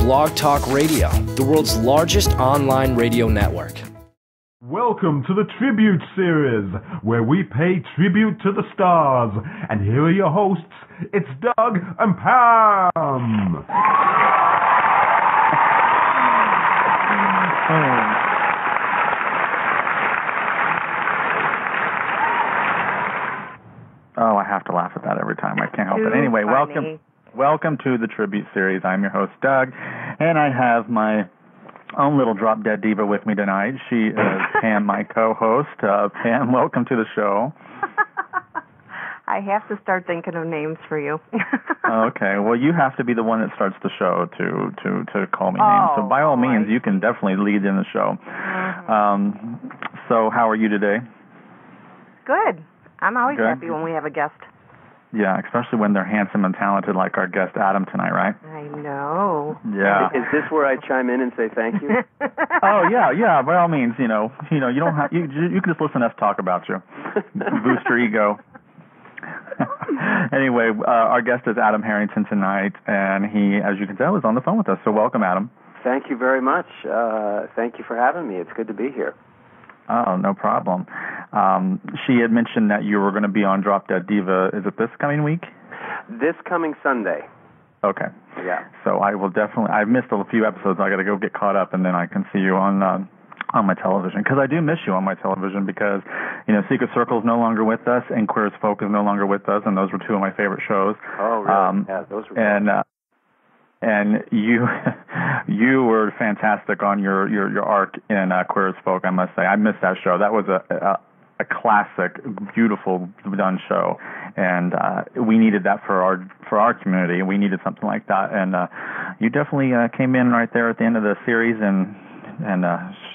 BlogTalkRadio, the world's largest online radio network. Welcome to the Tribute Series, where we pay tribute to the stars. And here are your hosts. It's Doug and Pam. Oh, I have to laugh at that every time. I can't help it. Anyway, welcome to the Tribute Series. I'm your host, Doug, and I have my own little drop-dead diva with me tonight. She is Pam, my co-host. Pam, welcome to the show. I have to start thinking of names for you. Okay, well, you have to be the one that starts the show to call me names. So by all means, you can definitely lead in the show. Mm-hmm. So how are you today? Good. I'm always happy when we have a guest. Yeah, especially when they're handsome and talented like our guest Adam tonight, right? I know. Yeah. Is this where I chime in and say thank you? Oh yeah. By all means, you don't have you can just listen to us talk about you, boost your ego. Anyway, our guest is Adam Harrington tonight, and he, as you can tell, is on the phone with us. So welcome, Adam. Thank you very much. Thank you for having me. It's good to be here. Oh, no problem. She had mentioned that you were going to be on Drop Dead Diva. Is it this coming week? This coming Sunday. Okay. Yeah. So I will definitely. I've missed a few episodes. I got to go get caught up, and then I can see you on my television, because I do miss you on my television, because Secret Circle is no longer with us, and Queer as Folk is no longer with us, and those were two of my favorite shows. Oh, really? Yeah, those were cool. And you were fantastic on your arc in Queer as Folk, I must say. I missed that show. That was a classic, beautiful done show, and we needed that for our community. We needed something like that, and you definitely came in right there at the end of the series and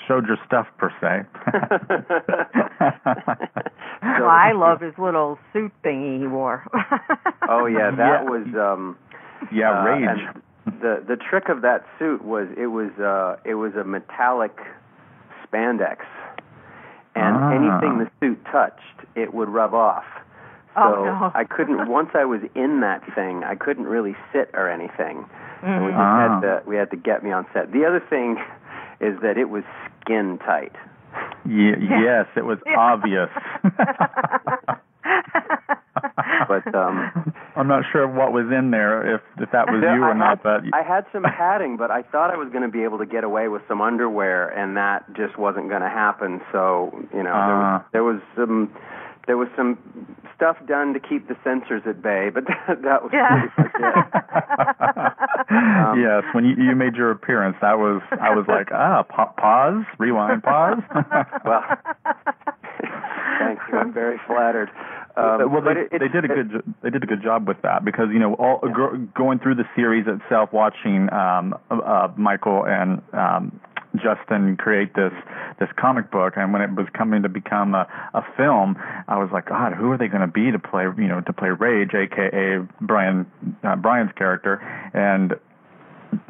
showed your stuff, per se. Well, I love his little suit thingy he wore. Oh yeah, that was rage. And the trick of that suit was it was a metallic spandex, and anything the suit touched, it would rub off. So I couldn't. Once I was in that thing, I couldn't really sit or anything. Mm-hmm. And we had to get me on set. The other thing is that it was skin tight. Yes, it was obvious. But I'm not sure what was in there, if that was you or not. But I had some padding, but I thought I was going to be able to get away with some underwear, and that just wasn't going to happen. So there was some stuff done to keep the censors at bay, but that was pretty much it. Yes, when you made your appearance, I was like, pause, rewind, pause. Well, thank you. I'm very flattered. They did a good job with that, because going through the series itself, watching Michael and Justin create this comic book, and when it was coming to become a film, I was like, God, who are they going to be to play Rage, aka Brian's character? And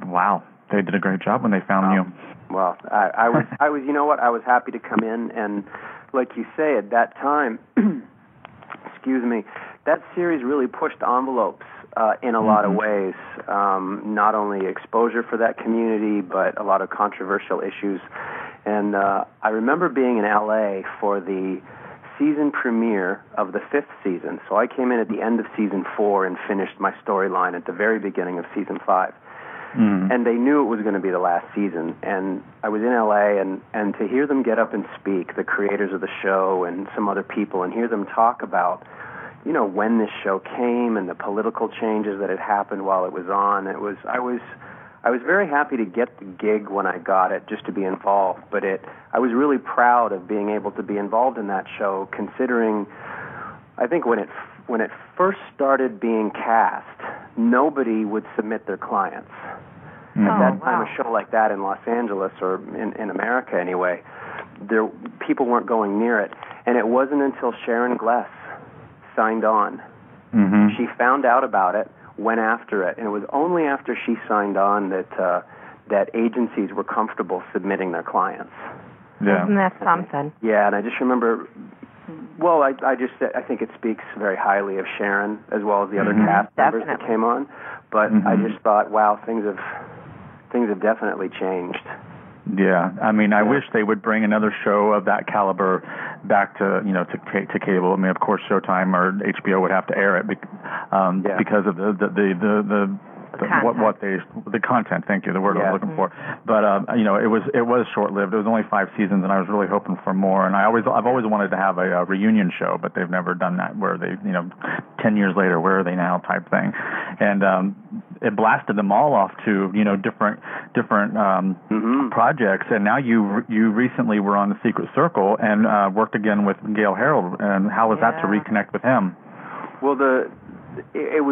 wow, they did a great job when they found you. Well, I was you know what, I was happy to come in, and like you say, at that time, excuse me, that series really pushed envelopes in a lot of ways. Not only exposure for that community, but a lot of controversial issues. And I remember being in L.A. for the season premiere of the 5th season. So I came in at the end of season 4 and finished my storyline at the very beginning of season 5. And they knew it was going to be the last season. And I was in L.A., and to hear them get up and speak, the creators of the show and some other people, and hear them talk about when this show came and the political changes that had happened while it was on. I was very happy to get the gig when I got it, just to be involved. But I was really proud of being able to be involved in that show, considering, I think when it first started being cast, nobody would submit their clients. At that time, a show like that in Los Angeles, or in America anyway, people weren't going near it. And it wasn't until Sharon Gless signed on. She found out about it, went after it, and it was only after she signed on that agencies were comfortable submitting their clients. Yeah. Isn't that something? Yeah, and I just remember, well, I think it speaks very highly of Sharon, as well as the other cast members that came on, but I just thought, wow, things have things have definitely changed. Yeah, I mean, I wish they would bring another show of that caliber back to to cable. I mean, of course, Showtime or HBO would have to air it because of the content. Thank you, the word I was looking for. But it was short-lived. It was only 5 seasons, and I was really hoping for more. And I've always wanted to have a reunion show, but they've never done that. Where they 10 years later, where are they now type thing, and it blasted them all off to different projects. And now you recently were on The Secret Circle and worked again with Gail Harold. And how was that to reconnect with him? Well, it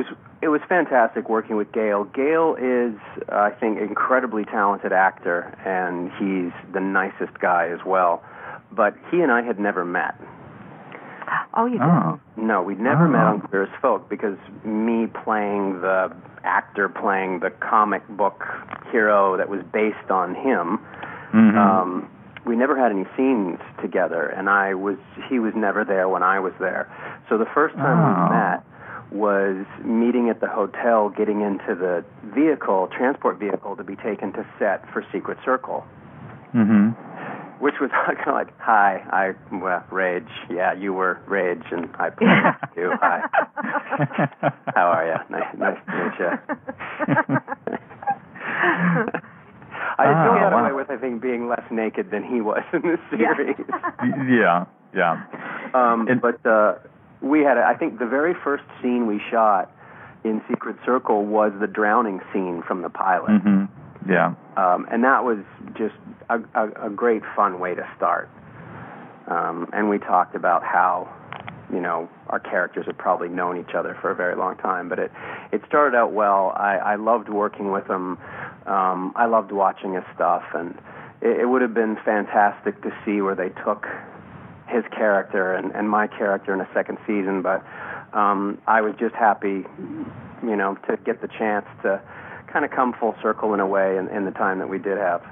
was fantastic working with Gail. Gail is, I think, an incredibly talented actor, and he's the nicest guy as well. But he and I had never met. Oh, you didn't? No, we'd never met on Queer as Folk, because me playing the actor playing the comic book hero that was based on him, we never had any scenes together, and he was never there when I was there. So the first time we met was meeting at the hotel, getting into the transport vehicle to be taken to set for Secret Circle. Which was kind of like, hi, Rage. Yeah, you were Rage, and I played you. Hi. How are you? Nice to meet you. I still got away with, I think, being less naked than he was in this series. Yeah. But we had, I think, the very first scene we shot in Secret Circle was the drowning scene from the pilot. Yeah. And that was just a great fun way to start. And we talked about how, our characters had probably known each other for a very long time, but it started out well. I loved working with him. I loved watching his stuff, and it would have been fantastic to see where they took his character and my character in a second season, but I was just happy, to get the chance to kind of come full circle in a way in the time that we did have.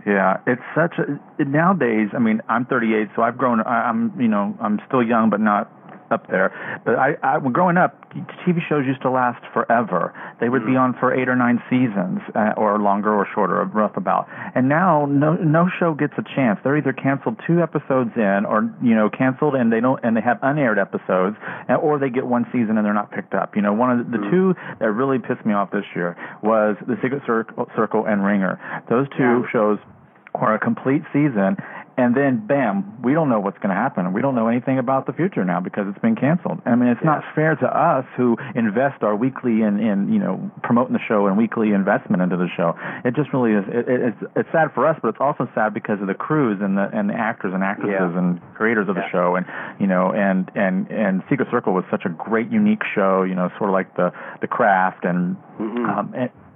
Yeah, it's such nowadays. I mean, I'm 38, so I've grown. I'm still young, but not up there. But when growing up, TV shows used to last forever. They would be on for 8 or 9 seasons, or longer or shorter, rough about. And now, no show gets a chance. They're either canceled 2 episodes in, or canceled and they have unaired episodes, or they get 1 season and they're not picked up. One of the 2 that really pissed me off this year was The Secret Circle and Ringer. Those 2 shows were a complete season. And then, bam, we don't know what's going to happen. We don't know anything about the future now because it's been canceled. I mean, it's not fair to us who invest our weekly in promoting the show and weekly investment into the show. It just really is. It's sad for us, but it's also sad because of the crews and the actors and actresses and creators of the show. And and Secret Circle was such a great, unique show. Sort of like the Craft and.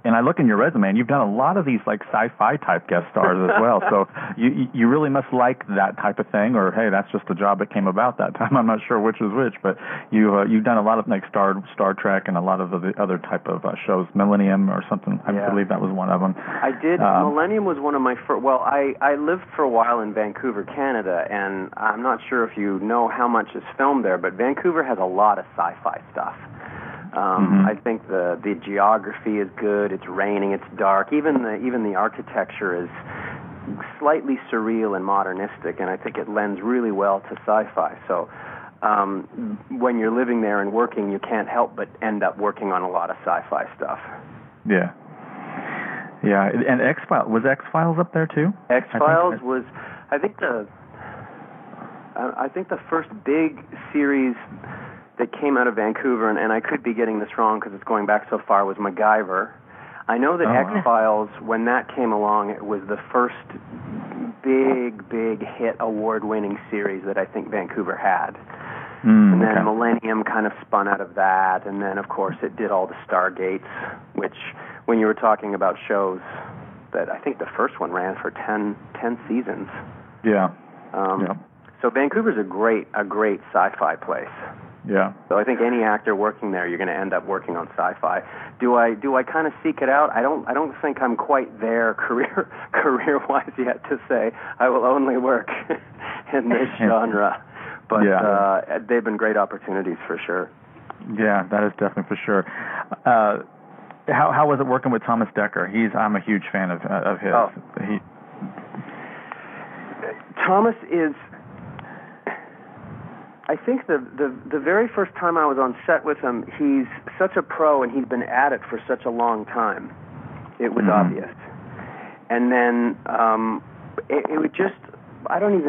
And I look in your resume, and you've done a lot of these like sci-fi type guest stars as well. So you really must like that type of thing, or hey, that's just a job that came about that time. I'm not sure which is which, but you've done a lot of like Star Trek and a lot of the other type of shows, Millennium or something. I believe that was one of them. I did. Millennium was one of my first. Well, I lived for a while in Vancouver, Canada, and I'm not sure if you know how much is filmed there, but Vancouver has a lot of sci-fi stuff. I think the geography is good. It's raining. It's dark. Even the architecture is slightly surreal and modernistic, and I think it lends really well to sci-fi. So when you're living there and working, you can't help but end up working on a lot of sci-fi stuff. Yeah. And was X-Files up there too? X-Files was, I think the first big series that came out of Vancouver, and I could be getting this wrong because it's going back so far, was MacGyver. I know that X-Files, when that came along, it was the first big hit award-winning series that I think Vancouver had. And then Millennium kind of spun out of that, and then, of course, it did all the Stargates, which, when you were talking about shows, that I think the first one ran for 10 seasons. Yeah. So Vancouver's a great sci-fi place. Yeah. So I think any actor working there, you're going to end up working on sci-fi. Do I kind of seek it out? I don't think I'm quite there career-wise yet to say I will only work in this genre. But they've been great opportunities for sure. Yeah, that is definitely for sure. how was it working with Thomas Dekker? I'm a huge fan of his. Oh. Thomas is, I think the very first time I was on set with him, he's such a pro and he's been at it for such a long time. It was obvious. And then it would just, I don't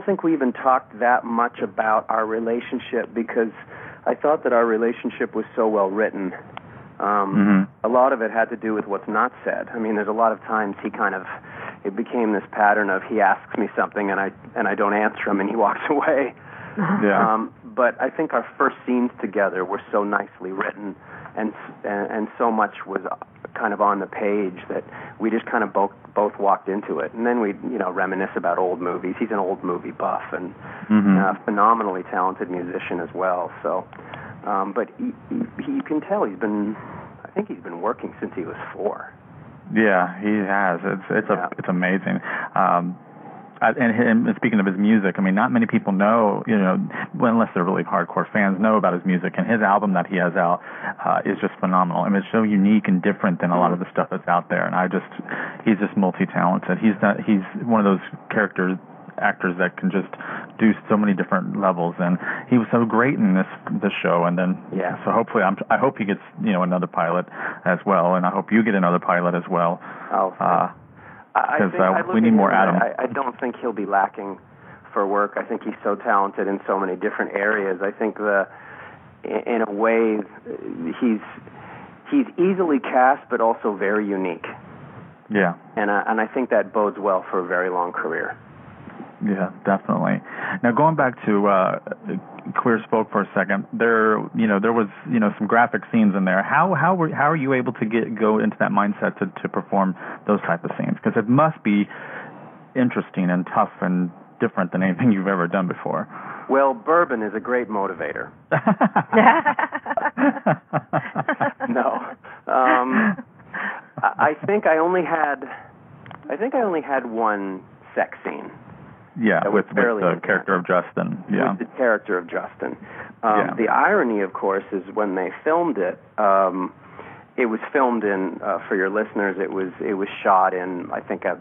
think we even talked that much about our relationship because I thought that our relationship was so well written. A lot of it had to do with what's not said. I mean, there's a lot of times it became this pattern of he asks me something and I don't answer him and he walks away. Yeah. But I think our first scenes together were so nicely written and so much was kind of on the page that we just kind of both walked into it. And then we reminisce about old movies. He's an old movie buff and a phenomenally talented musician as well. So, but you can tell I think he's been working since he was 4. Yeah, he has. It's amazing. And speaking of his music, I mean, not many people know, unless they're really hardcore fans, know about his music. And his album that he has out is just phenomenal. I mean, it's so unique and different than a lot of the stuff that's out there. And he's just multi-talented. He's one of those actors that can just do so many different levels. And he was so great in this show. And then, so hopefully, I hope he gets another pilot as well. And I hope you get another pilot as well. Because we need more Adam. I don't think he'll be lacking for work. I think he's so talented in so many different areas. I think in a way, he's easily cast, but also very unique. Yeah. And I think that bodes well for a very long career. Yeah, definitely. Now going back to Queer Spoke for a second, there was some graphic scenes in there. How are you able to go into that mindset to perform those type of scenes? Because it must be interesting and tough and different than anything you've ever done before. Well, bourbon is a great motivator. No, I think I only had one sex scene. Yeah, with the character of Justin. Yeah, with the character of Justin. The irony, of course, is when they filmed it. It was filmed in, for your listeners, it was shot in, I think, a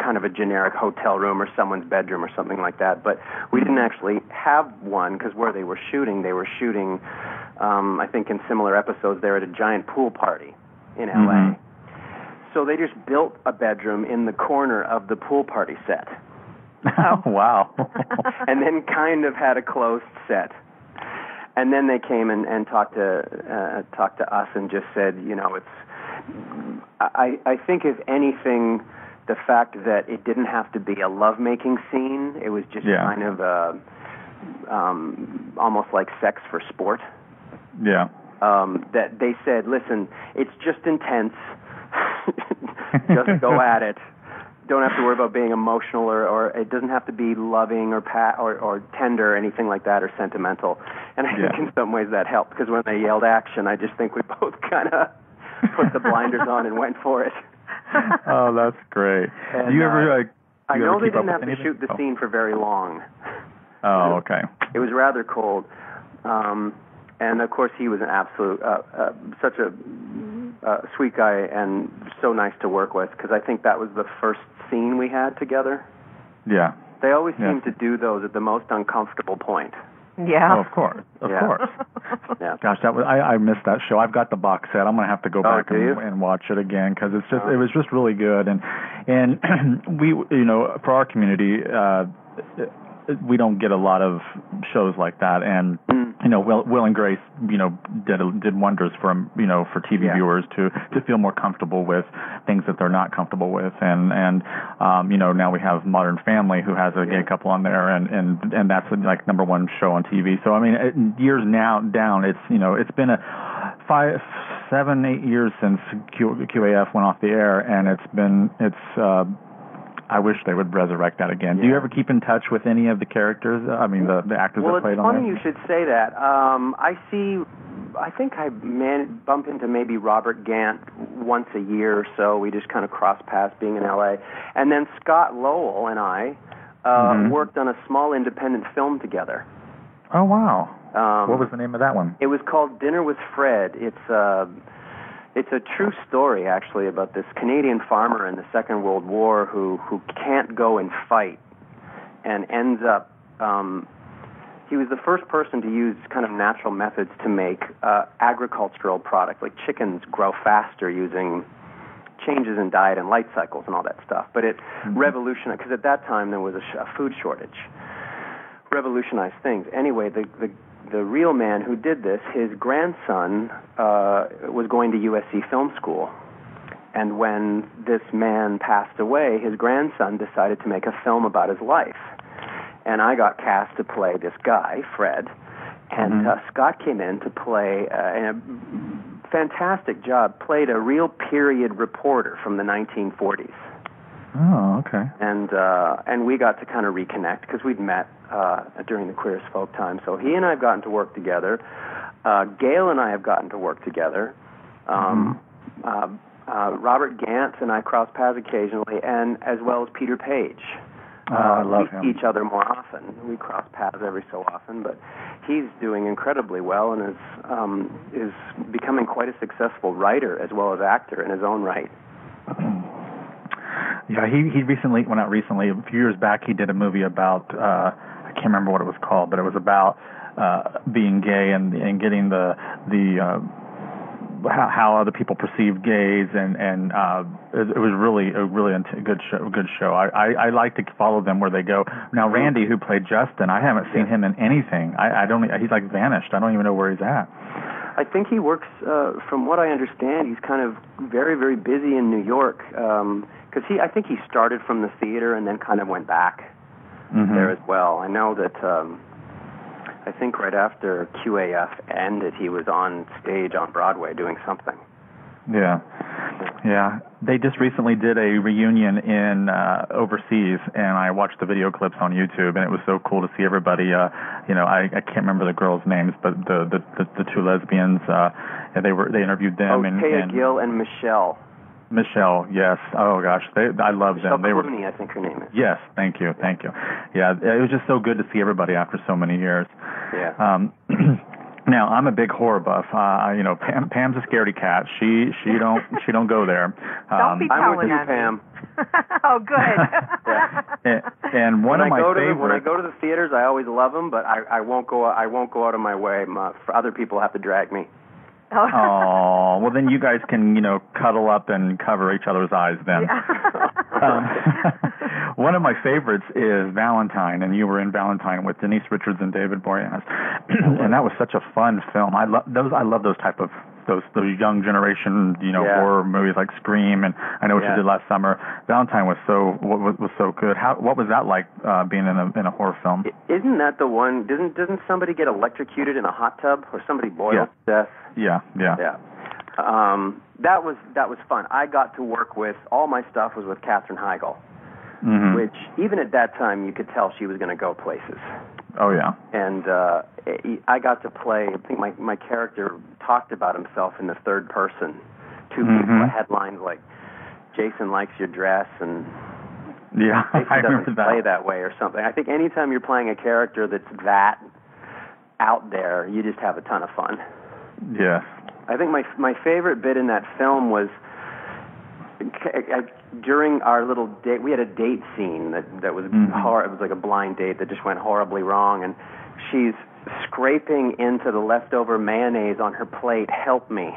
kind of a generic hotel room or someone's bedroom or something like that. But we didn't actually have one because where they were shooting, I think in similar episodes, they're at a giant pool party in L.A. So they just built a bedroom in the corner of the pool party set. Oh, wow. And then kind of had a closed set. And then they came and talked to us and just said, I think if anything, the fact that it didn't have to be a lovemaking scene, it was just kind of almost like sex for sport. Yeah. That they said, listen, it's just intense. Just go at it. Don't have to worry about being emotional or it doesn't have to be loving or tender or anything like that or sentimental. And I think in some ways that helped because when they yelled action, I just think we both kind of put the blinders on and went for it. Oh, that's great. And, do you ever? I know they didn't have to shoot the scene for very long. Oh, okay. It was rather cold, and of course he was an absolute such a sweet guy and so nice to work with because I think that was the first scene we had together. Yeah. They always seem to do those at the most uncomfortable point. Yeah. Oh, of course. Of course. Yeah. Gosh, I missed that show. I've got the box set. I'm going to have to go back and watch it again because it was just really good. And we, for our community, we don't get a lot of shows like that. And Will and Grace, did wonders for TV viewers to feel more comfortable with things that they're not comfortable with. And now we have Modern Family, who has a gay couple on there, and that's like #1 show on TV. So I mean, years now down, it's been a 5, 7, 8 years since QAF went off the air, and I wish they would resurrect that again. Yeah. Do you ever keep in touch with any of the characters? I mean, the actors that played on there? Well, it's funny you should say that. I think I bump into maybe Robert Gant once a year or so. We just kind of cross paths being in L.A. And then Scott Lowell and I worked on a small independent film together. Oh, wow. What was the name of that one? It was called Dinner with Fred. It's It's a true story, actually, about this Canadian farmer in the Second World War who can't go and fight and ends up... he was the first person to use kind of natural methods to make agricultural products, like chickens grow faster using changes in diet and light cycles and all that stuff. But it revolutionized, because at that time there was a food shortage. Revolutionized things. Anyway, the real man who did this, his grandson was going to USC Film School. And when this man passed away, his grandson decided to make a film about his life. And I got cast to play this guy, Fred. And Scott came in to play, a fantastic job, played a real period reporter from the 1940s. Oh, okay. And we got to kind of reconnect because we'd met during the Queer as Folk time. So he and I have gotten to work together. Gail and I have gotten to work together. Robert Gantz and I cross paths occasionally, and as well as Peter Page. I love him. Each other more often. We cross paths every so often, but he's doing incredibly well and is becoming quite a successful writer as well as actor in his own right. Yeah, he recently, well, not recently, a few years back, he did a movie about, I can't remember what it was called, but it was about being gay and getting the how other people perceive gays, and it was really a good show. I like to follow them where they go. Now, Randy, who played Justin, I haven't seen him in anything. I don't. He's like vanished. I don't even know where he's at. I think he works. From what I understand, he's kind of very, very busy in New York. Because I think he started from the theater and then kind of went back there as well. I know that. I think right after QAF ended, he was on stage on Broadway doing something. Yeah. They just recently did a reunion in overseas, and I watched the video clips on YouTube, and it was so cool to see everybody. I can't remember the girls' names, but the two lesbians. They interviewed them. Taya Gill and Michelle. Michelle, yes. Oh gosh, I love them. They were. Clooney, I think her name is. Yes, thank you. Yeah, it was just so good to see everybody after so many years. Yeah. Now I'm a big horror buff. Pam's a scaredy cat. She don't go there. Don't be telling I'm with you, on Pam. Me. Oh, good. And one of my favorites. When I go to the theaters, I always love them, but I won't go out of my way. For other people have to drag me. Oh, well then you guys can, cuddle up and cover each other's eyes then. Yeah. One of my favorites is Valentine, and you were in Valentine with Denise Richards and David Boreanaz. And that was such a fun film. I love those type of those young generation, horror movies like Scream, and I know what you did last summer. Valentine was so good. What was that like being in a horror film? Isn't that the one? Doesn't somebody get electrocuted in a hot tub, or somebody boiled to death? Yeah. That was fun. I got to work with, all my stuff was with Katherine Heigl, which even at that time you could tell she was going to go places. Oh yeah. And I got to play. I think my character talked about himself in the third person. Two people headlines like "Jason likes your dress" and yeah, Jason I remember doesn't that. play that way or something. I think anytime you're playing a character that's that out there, you just have a ton of fun. Yes. I think my favorite bit in that film was during our little date. We had a date scene that was horrible. It was like a blind date that just went horribly wrong, and she's scraping into the leftover mayonnaise on her plate. Help me.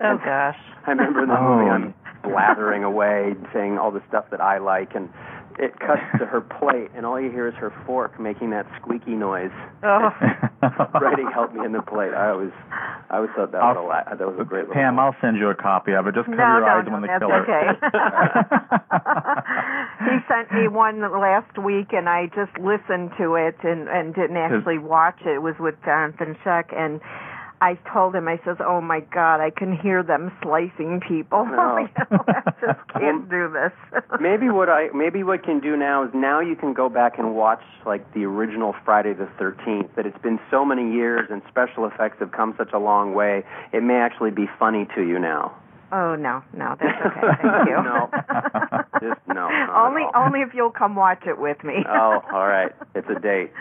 Oh, gosh. I remember in the movie I'm blathering away, saying all the stuff that I like, and it cuts to her plate, and all you hear is her fork making that squeaky noise. Oh. Writing "Help me" in the plate. I always thought that was a great little Pam, I'll send you a copy of it. Just cover your eyes when they kill her. Okay. He sent me one last week, and I just listened to it and didn't actually watch it. It was with Jonathan Sheck, and I told him, I says, "Oh my God, I can hear them slicing people. No. I just can't do this." Maybe what can do now is now you can go back and watch like the original Friday the 13th. That it's been so many years and special effects have come such a long way. It may actually be funny to you now. Oh no, that's okay. Thank you. No, just no. Only if you'll come watch it with me. Oh, all right. It's a date.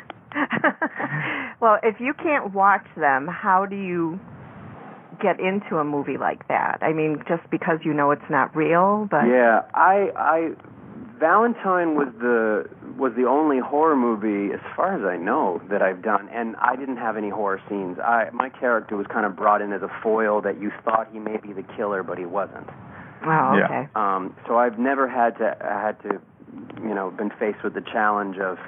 Well, if you can't watch them, how do you get into a movie like that? I mean, just because you know it's not real, but yeah, Valentine was the only horror movie, as far as I know, that I've done, and I didn't have any horror scenes. My character was kind of brought in as a foil that you thought he may be the killer, but he wasn't. Oh, okay. So I've never had to, been faced with the challenge of,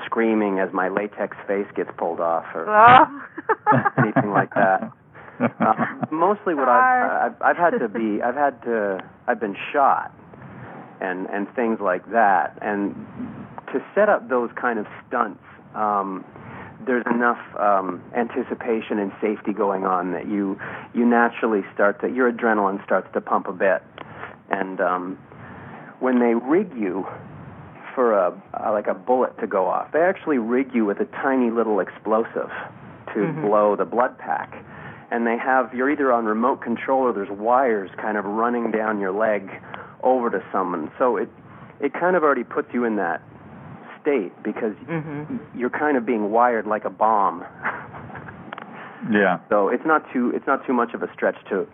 screaming as my latex face gets pulled off or anything like that. Mostly what I've been shot and things like that, and to set up those kind of stunts, there's enough anticipation and safety going on that you naturally your adrenaline starts to pump a bit, and when they rig you for like a bullet to go off, they actually rig you with a tiny little explosive to blow the blood pack, and you're either on remote control or there's wires kind of running down your leg over to someone, so it kind of already puts you in that state because you're kind of being wired like a bomb. Yeah. So it's not too much of a stretch to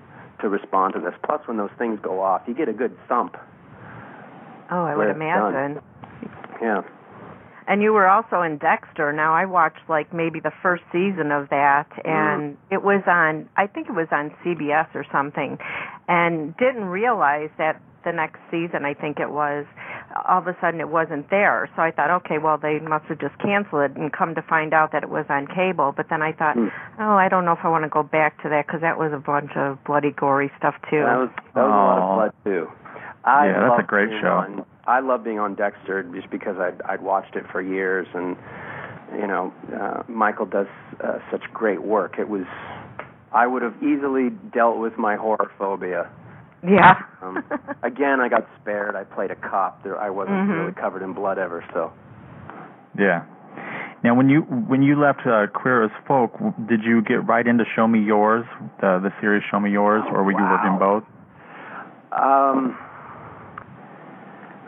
respond to this. Plus, when those things go off, you get a good thump. Oh, I would imagine. Yeah. And you were also in Dexter. Now, I watched maybe the first season of that, and it was I think it was on CBS or something, and didn't realize that the next season, I think it was, all of a sudden it wasn't there. So I thought, okay, well, they must have just canceled it, and come to find out that it was on cable. But then I thought, I don't know if I want to go back to that, because that was a bunch of bloody, gory stuff, too. That was a lot of blood, too. That's a great show. I love being on Dexter just because I'd watched it for years, and, Michael does such great work. I would have easily dealt with my horror phobia. Yeah. Again, I got spared. I played a cop. I wasn't really covered in blood ever, so. Yeah. Now, when you left Queer as Folk, did you get right into Show Me Yours, the series Show Me Yours, or were you working both?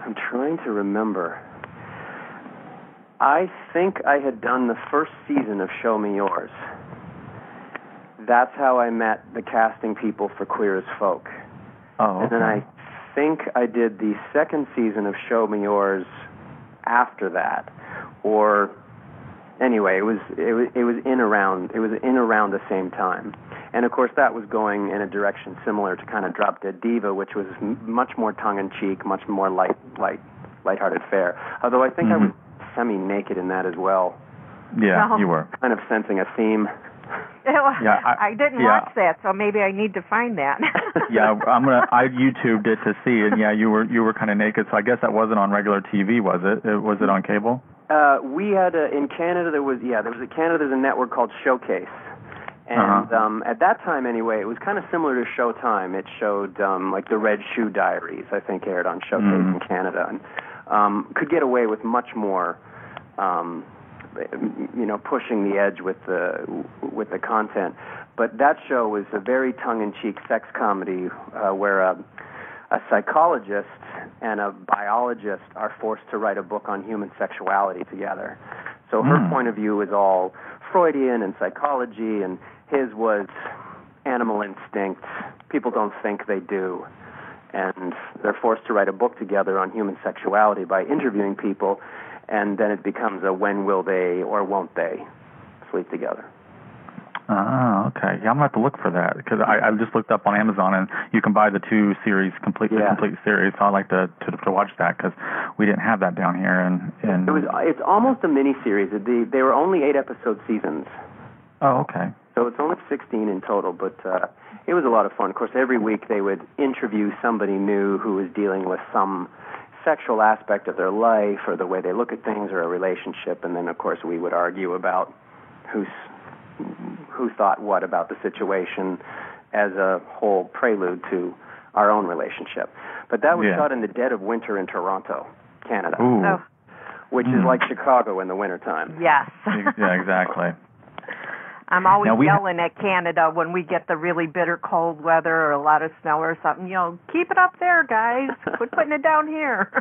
I'm trying to remember. I think I had done the first season of Show Me Yours. That's how I met the casting people for Queer as Folk. Oh, okay. And then I think I did the second season of Show Me Yours after that, or anyway, it was in around the same time. And of course, that was going in a direction similar to kind of Drop Dead Diva, which was much more tongue-in-cheek, much more lighthearted fare. Although I think I was semi-naked in that as well. Yeah, you were. Kind of sensing a theme. Yeah, I didn't watch that, so maybe I need to find that. Yeah, I YouTubed it to see, and yeah, you were kind of naked. So I guess that wasn't on regular TV, was it? Was it on cable? We had in Canada. There's a network called Showcase. And at that time, anyway, it was kind of similar to Showtime. It showed like the Red Shoe Diaries, I think, aired on Showcase in Canada, and could get away with much more, pushing the edge with the content. But that show was a very tongue-in-cheek sex comedy where a psychologist and a biologist are forced to write a book on human sexuality together. So her point of view is all Freudian and psychology, and his was animal instinct. People don't think they do. And they're forced to write a book together on human sexuality by interviewing people, and then it becomes a when will they or won't they sleep together. Oh, okay. Yeah, I'm going to have to look for that, because I just looked up on Amazon, and you can buy the two series, the complete series, so I'd like to watch that, because we didn't have that down here. And it's almost a mini-series. They were only 8-episode seasons. Oh, okay. So it's only 16 in total, but it was a lot of fun. Of course, every week they would interview somebody new who was dealing with some sexual aspect of their life or the way they look at things or a relationship, and then, of course, we would argue about who thought what about the situation as a whole prelude to our own relationship. But that was shot in the dead of winter in Toronto, Canada, which is like Chicago in the wintertime. Yes. Yeah, exactly. I'm always yelling at Canada when we get the really bitter cold weather or a lot of snow or something. Keep it up there, guys. Quit putting it down here.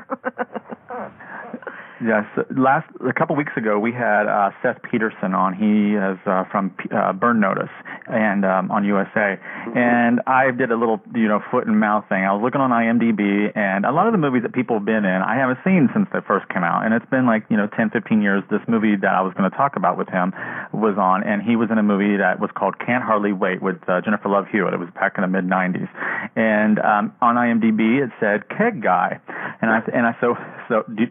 Yes. A couple weeks ago, we had Seth Peterson on. He is from Burn Notice and on USA. And I did a little, foot and mouth thing. I was looking on IMDb, and a lot of the movies that people have been in, I haven't seen since they first came out. And it's been 10, 15 years. This movie that I was going to talk about with him was on, and he was in a movie that was called Can't Hardly Wait with Jennifer Love Hewitt. It was back in the mid-'90s. And on IMDb, it said Keg Guy. So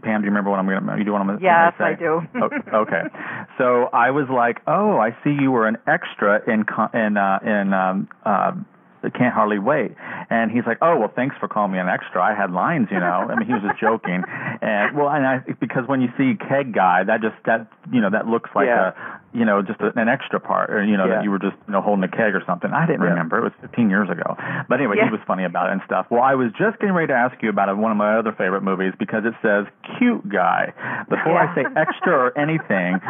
Pam, do you remember what I'm going to? You do what I'm going to say? Yes, I do. Okay. So I was like, oh, I see you were an extra in Can't Hardly Wait. And he's like, oh, well, thanks for calling me an extra. I had lines, I mean, he was just joking. Because when you see Keg Guy, that looks like just an extra part, or, that you were just, holding a keg or something. I didn't remember. It was 15 years ago. But anyway, he was funny about it and stuff. Well, I was just getting ready to ask you about one of my other favorite movies, because it says Cute Guy. Before I say extra or anything,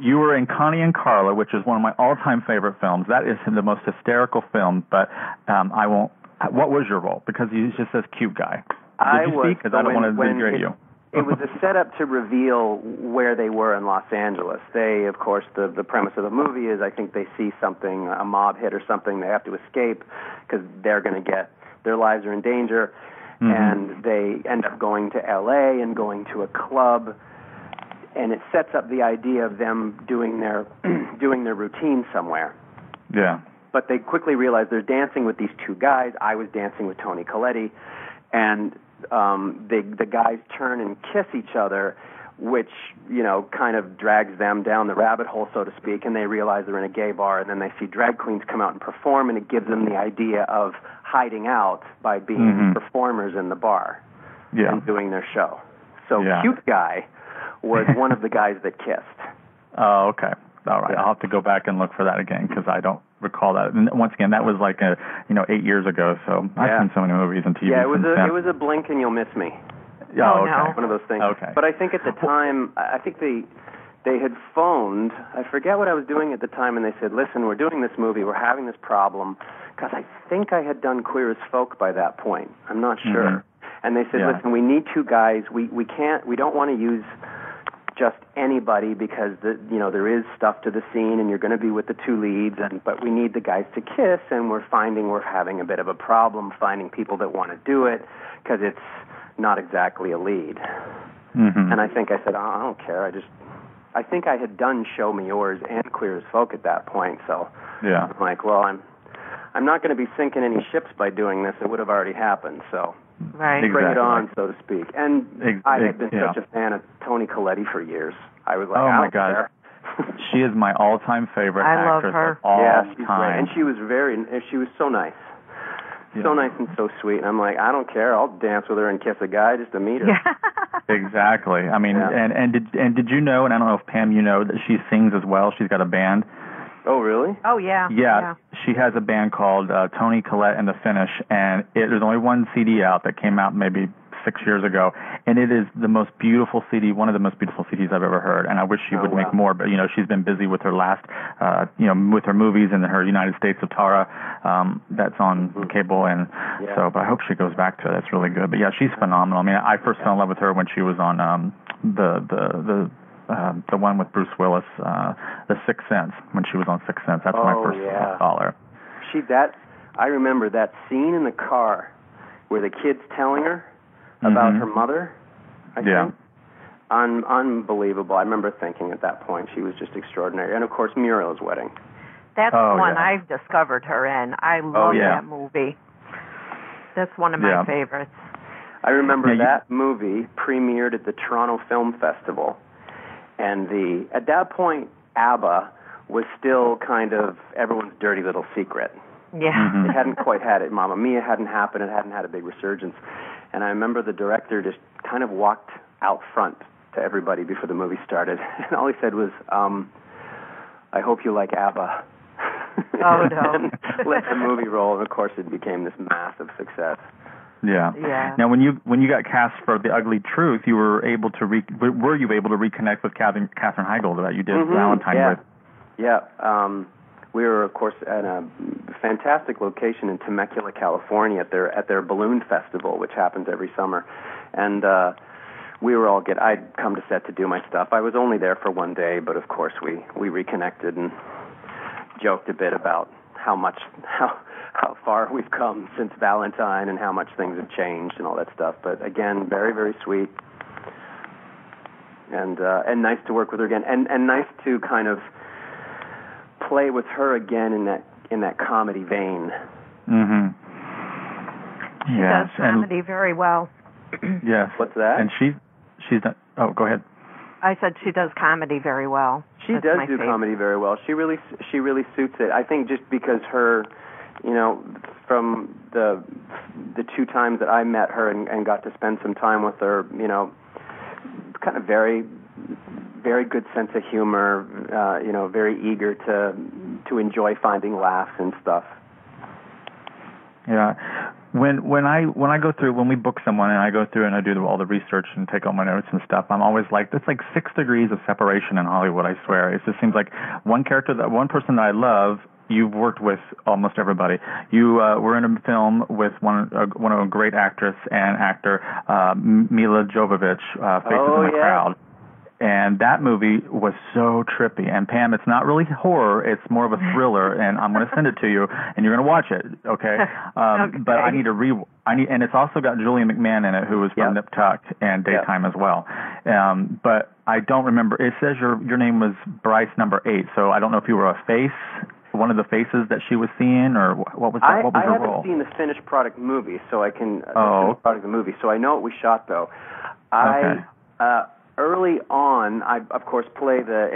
you were in Connie and Carla, which is one of my all-time favorite films. That is the most hysterical film, but I won't. What was your role? Because it just says Cute Guy. Did you speak? Because I don't want to degrade you. It was a setup to reveal where they were in Los Angeles. They, of course, the premise of the movie is, I think they see something, a mob hit or something. They have to escape because they're going to their lives are in danger. And they end up going to L.A. and going to a club. And it sets up the idea of them doing their routine somewhere. Yeah. But they quickly realize they're dancing with these two guys. I was dancing with Tony Colletti, and the guys turn and kiss each other, which kind of drags them down the rabbit hole, so to speak. And they realize they're in a gay bar, and then they see drag queens come out and perform, and it gives them the idea of hiding out by being performers in the bar and doing their show. So Cute Guy was one of the guys that kissed. Oh, okay. All right, I'll have to go back and look for that again, because I don't recall that. And once again, that was 8 years ago. So I've seen so many movies and TV. Yeah, it was a blink and you'll miss me. Oh, okay. One of those things. Okay. But I think at the time, I think they had phoned. I forget what I was doing at the time, and they said, "Listen, we're doing this movie. We're having this problem." Because I think I had done Queer as Folk by that point. I'm not sure. And they said, "Listen, we need two guys. We don't want to use just anybody, because there is stuff to the scene, and you're going to be with the two leads, but we need the guys to kiss, and we're having a bit of a problem finding people that want to do it, because it's not exactly a lead." And I think I said, I don't care. I think I had done Show Me Yours and Queer as Folk at that point, so I'm like, well, I'm not going to be sinking any ships by doing this. It would have already happened, so bring it on, so to speak. And I had been such a fan of Toni Colletti for years. I was like, oh my God, she is my all-time favorite actress of all she's time. Great. And she was so nice. So nice and so sweet. And I'm like, I don't care. I'll dance with her and kiss a guy just to meet her. Exactly. I mean, and did you know, and I don't know if Pam, that she sings as well. She's got a band. Oh, really? Oh, yeah. Yeah. She has a band called Toni Collette and the Finish, and there's only one CD out that came out maybe 6 years ago, and it is the most beautiful CD, one of the most beautiful CDs I've ever heard. And I wish she would make more, but she's been busy with her last, with her movies and her United States of Tara, that's on cable, and so. But I hope she goes back to it. That's really good. But yeah, she's phenomenal. I mean, I first fell in love with her when she was on the one with Bruce Willis, The Sixth Sense, when she was on Sixth Sense. That's when I first saw her. I remember that scene in the car where the kid's telling her about her mother, I think. Unbelievable. I remember thinking at that point she was just extraordinary. And, of course, Muriel's Wedding. That's the one I've discovered her in. I love that movie. That's one of my favorites. I remember that movie premiered at the Toronto Film Festival. And at that point, ABBA was still kind of everyone's dirty little secret. Yeah. It hadn't quite had it. Mamma Mia hadn't happened. It hadn't had a big resurgence. And I remember the director just kind of walked out front to everybody before the movie started. And all he said was, I hope you like ABBA. Oh, no. And let the movie roll. And, of course, it became this massive success. Yeah. Now, when you got cast for The Ugly Truth, you were able to reconnect with Katherine Heigl that you did Valentine with? Yeah. We were, of course, at a fantastic location in Temecula, California, at their balloon festival, which happens every summer, and I'd come to set to do my stuff. I was only there for one day, but of course we reconnected and joked a bit about how far we've come since Valentine and how much things have changed and all that stuff. But again, very, very sweet, and nice to work with her again, and nice to kind of play with her again in that comedy vein. Mm-hmm. She does comedy very well. Yes. What's that? And she's done. Oh, go ahead. I said she does comedy very well. She does do comedy very well. She really suits it. I think just because her, from the 2 times that I met her and got to spend some time with her, kind of very, very good sense of humor, very eager to enjoy finding laughs and stuff. Yeah. When we book someone and I go through and I do all the research and take all my notes and stuff, I'm always like, there's like 6 degrees of separation in Hollywood, I swear. It just seems like one person that I love, you've worked with almost everybody. You were in a film with one of a great actress and actor, Mila Jovovich, Faces in the Crowd. And that movie was so trippy. And Pam, it's not really horror; it's more of a thriller. And I'm going to send it to you, and you're going to watch it, okay? Okay. But I need and it's also got Julia McMahon in it, who was from Nip Tuck and Daytime as well. But I don't remember. It says your name was Bryce number 8, so I don't know if you were a face, one of the faces that she was seeing, or what was her role? I haven't seen the finished product movie, so I can finished product of the movie. So I know it was shot though. Early on, I of course play the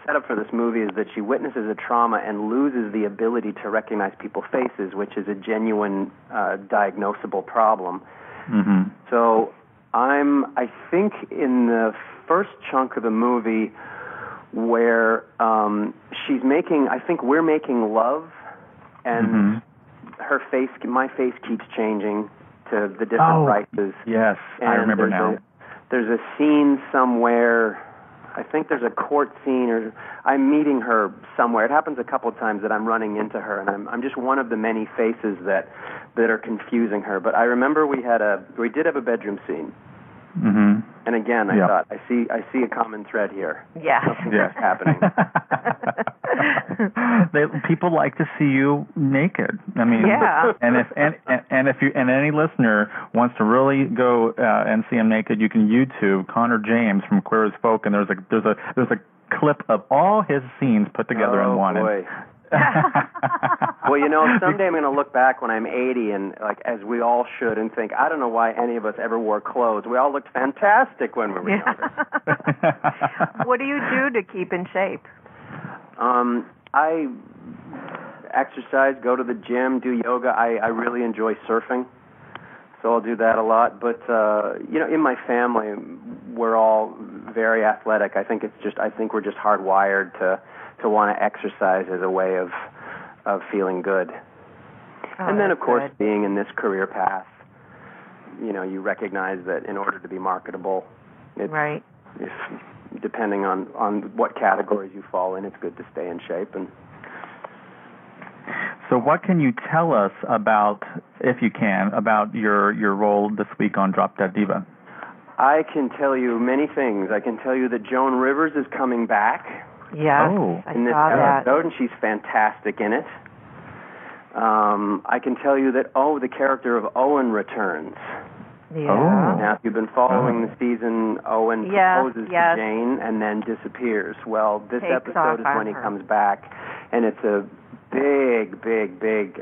setup for this movie is that she witnesses a trauma and loses the ability to recognize people's faces, which is a genuine diagnosable problem. Mm-hmm. So I think in the first chunk of the movie where we're making love, and my face keeps changing to the different Bryces. Yes, I remember now. There's a scene somewhere, I think there's a court scene, or I'm meeting her somewhere. It happens a couple of times that I'm running into her, and I'm just one of the many faces that are confusing her. But I remember we did have a bedroom scene. Mm-hmm. And again, I thought, I see a common thread here. Yeah. Something's happening. People like to see you naked. I mean, and if any listener wants to really go and see him naked, you can YouTube Connor James from Queer as Folk, and there's a clip of all his scenes put together in one. Boy. Well, someday I'm going to look back when I'm 80, and as we all should, and think, I don't know why any of us ever wore clothes. We all looked fantastic when we were younger. What do you do to keep in shape? I exercise, go to the gym, do yoga. I really enjoy surfing, so I'll do that a lot. But in my family, we're all very athletic. I think we're just hardwired to want to exercise as a way of feeling good. And then, of course, being in this career path, you recognize that in order to be marketable, depending on what categories you fall in, it's good to stay in shape. And so what can you tell us about, if you can, about your role this week on Drop Dead Diva? I can tell you many things. I can tell you that Joan Rivers is coming back. Yes, in this episode, and she's fantastic in it. I can tell you that the character of Owen returns. Yeah. Now, if you've been following the season, Owen proposes to Jane and then disappears. Well, this episode is when he comes back, and it's a big, big, big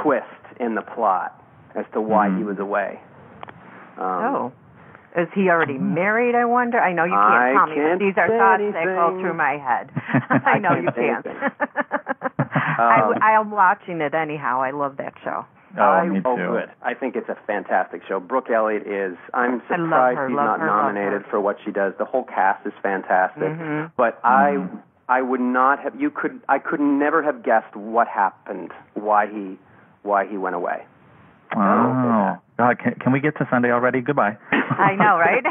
twist in the plot as to why he was away. Is he already married, I wonder? I know you can't tell me, but these are thoughts that go through my head. I know you can't. I'm watching it anyhow. I love that show. Me too. Good. I think it's a fantastic show. Brooke Elliott I'm surprised she's not nominated for what she does. The whole cast is fantastic. Mm-hmm. But I would not have, I could never have guessed what happened, why he went away. Oh, God, can we get to Sunday already? Goodbye. I know, right?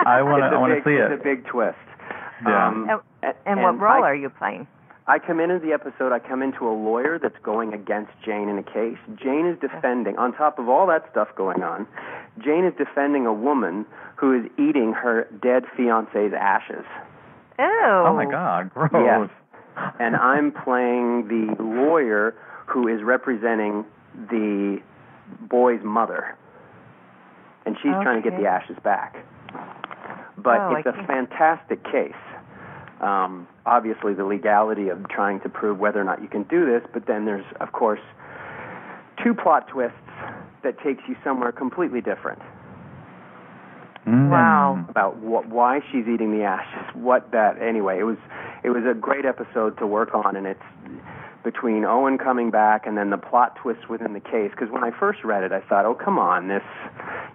I want to see it. It's a big twist. Yeah. And what role are you playing? I come into the episode, I come into a lawyer that's going against Jane in a case. Jane is defending, on top of all that stuff going on, Jane is defending a woman who is eating her dead fiancé's ashes. Ew. Oh my God, gross. Yes. And I'm playing the lawyer who is representing the boy's mother. And she's trying to get the ashes back. But it's a fantastic case. Obviously, the legality of trying to prove whether or not you can do this, but then there's, of course, 2 plot twists that takes you somewhere completely different. Wow. About why she's eating the ashes, anyway, it was a great episode to work on, and it's between Owen coming back and then the plot twist within the case, because when I first read it, I thought, oh, come on,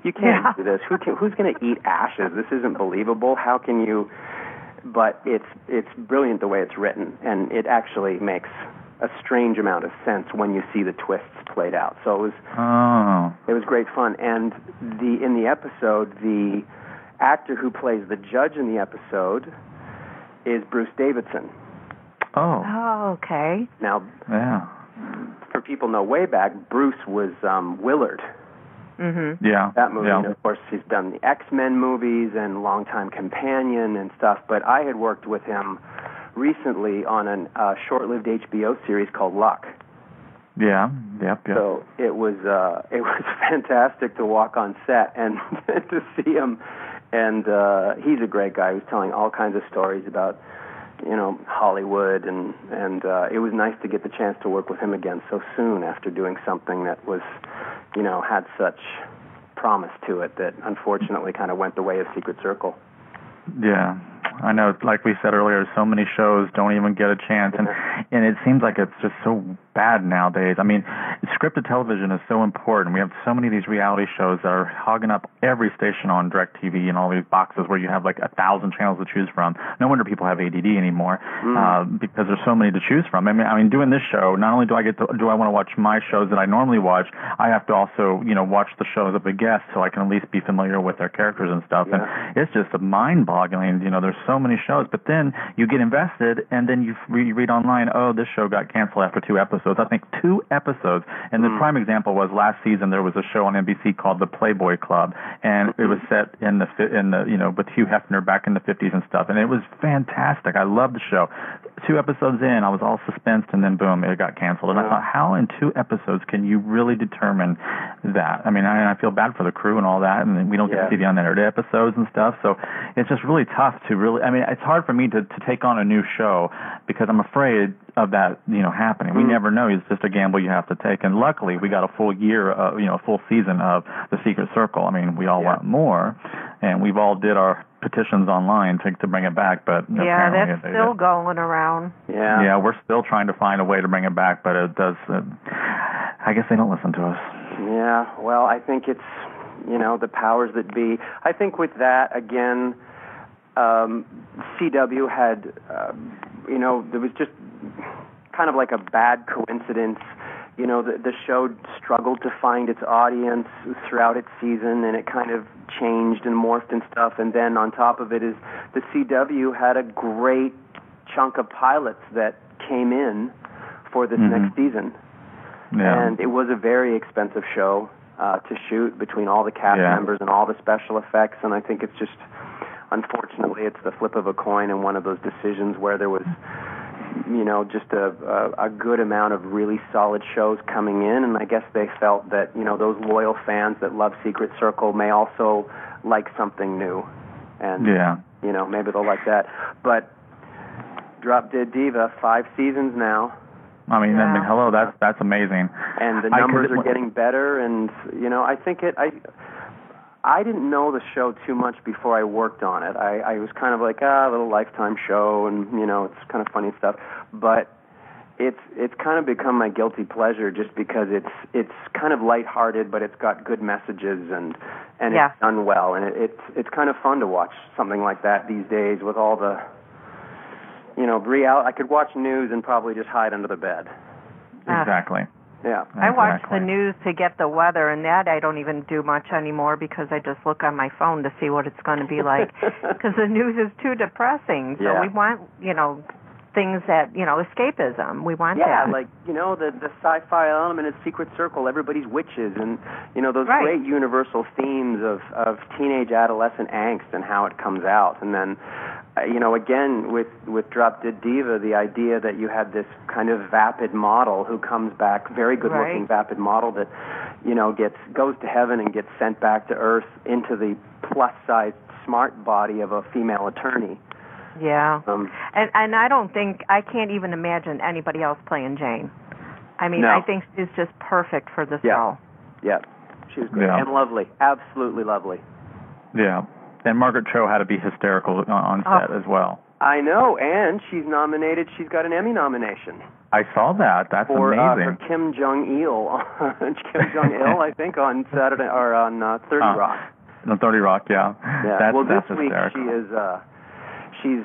you can't do this. Who's going to eat ashes? This isn't believable. How can you? But it's brilliant the way it's written, and it actually makes a strange amount of sense when you see the twists played out. So it was great fun. And in the episode, the actor who plays the judge in the episode is Bruce Davidson. Oh, okay. Now, for people know way back, Bruce was Willard. Mm-hmm. Yeah. That movie. Yeah. And of course, he's done the X-Men movies and Longtime Companion and stuff. But I had worked with him recently on a short-lived HBO series called Luck. Yeah. Yep. So it was fantastic to walk on set and to see him. And he's a great guy who's telling all kinds of stories about, Hollywood, and it was nice to get the chance to work with him again so soon after doing something that was, had such promise to it that unfortunately kind of went the way of Secret Circle. Yeah. I know, like we said earlier, so many shows don't even get a chance, and it seems like it's just so bad nowadays. I mean, scripted television is so important. We have so many of these reality shows that are hogging up every station on DirecTV and all these boxes where you have like 1,000 channels to choose from. No wonder people have ADD anymore, because there's so many to choose from. I mean, doing this show, not only do I want to watch my shows that I normally watch, I have to also, watch the shows of the guests so I can at least be familiar with their characters and stuff. And it's just mind-boggling. There's so many shows, but then you get invested, and then you read online, oh, this show got canceled after 2 episodes. I think 2 episodes. And the prime example was last season there was a show on NBC called The Playboy Club, and it was set in the with Hugh Hefner back in the 50s and stuff, and it was fantastic. I loved the show. 2 episodes in, I was all suspensed, and then boom, it got canceled. And I thought, how in 2 episodes can you really determine that? I mean, I feel bad for the crew and all that, and we don't get to see the unedited episodes and stuff, so it's just really tough to really, I mean, it's hard for me to take on a new show because I'm afraid of that, happening. We never know. It's just a gamble you have to take. And luckily, we got a full year, a full season of The Secret Circle. I mean, we all want more, and we've all did our petitions online to bring it back, but that's still going around. Yeah, we're still trying to find a way to bring it back, but it does. I guess they don't listen to us. Yeah, well, I think it's the powers that be. I think with that again, CW had there was just kind of like a bad coincidence. The show struggled to find its audience throughout its season, and it kind of changed and morphed and stuff. And then on top of it is the CW had a great chunk of pilots that came in for this next season. Yeah. And it was a very expensive show to shoot between all the cast members and all the special effects. And I think it's just, unfortunately, it's the flip of a coin and one of those decisions where there was just a good amount of really solid shows coming in, and I guess they felt that, those loyal fans that love Secret Circle may also like something new. And, maybe they'll like that. But Drop Dead Diva, 5 seasons now. I mean, hello, that's amazing. And the numbers are getting better, and, I think I didn't know the show too much before I worked on it. I was kind of like, a little Lifetime show, and, it's kind of funny stuff. But it's kind of become my guilty pleasure just because it's kind of lighthearted, but it's got good messages, and it's done well. And it's kind of fun to watch something like that these days with all the, I could watch news and probably just hide under the bed. Exactly. Yeah, I watch the news to get the weather, and that I don't even do much anymore because I just look on my phone to see what it's going to be like because the news is too depressing. So we want, things that, escapism. We want that. Yeah, like, the sci-fi element of Secret Circle, everybody's witches, and, those great universal themes of teenage adolescent angst and how it comes out. And then, again, with Drop Dead Diva, the idea that you had this kind of vapid model who comes back, very good-looking vapid model that, goes to heaven and gets sent back to Earth into the plus-sized smart body of a female attorney. Yeah, and I can't even imagine anybody else playing Jane. I mean, I think she's just perfect for this role. Yeah, she was great and lovely, absolutely lovely. Yeah, and Margaret Cho had to be hysterical on set as well. I know, and she's nominated. She's got an Emmy nomination. I saw that. That's amazing. For Kim Jong-il, I think, on Saturday or on 30 Rock. On 30 Rock, yeah. This week hysterical. She's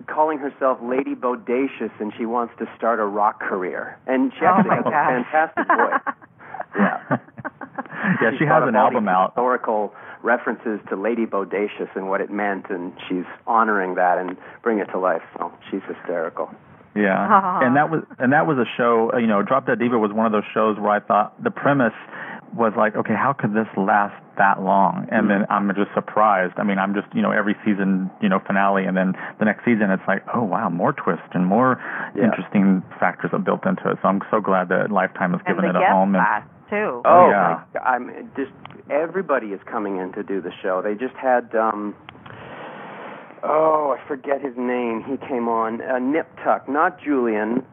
calling herself Lady Bodacious, and she wants to start a rock career. And she actually has a fantastic voice. Yeah, she has an album out. Historical references to Lady Bodacious and what it meant, and she's honoring that and bringing it to life. So she's hysterical. Yeah, and that was a show. Drop Dead Diva was one of those shows where I thought the premise was like, okay, how could this last that long? And then I'm just surprised. I mean, I'm just, every season, finale, and then the next season it's like, oh, wow, more twists and more interesting factors are built into it. So I'm so glad that Lifetime has given it a home. And too. Oh, yeah. I'm just, everybody is coming in to do the show. They just had, I forget his name. He came on, Nip Tuck, not Julian,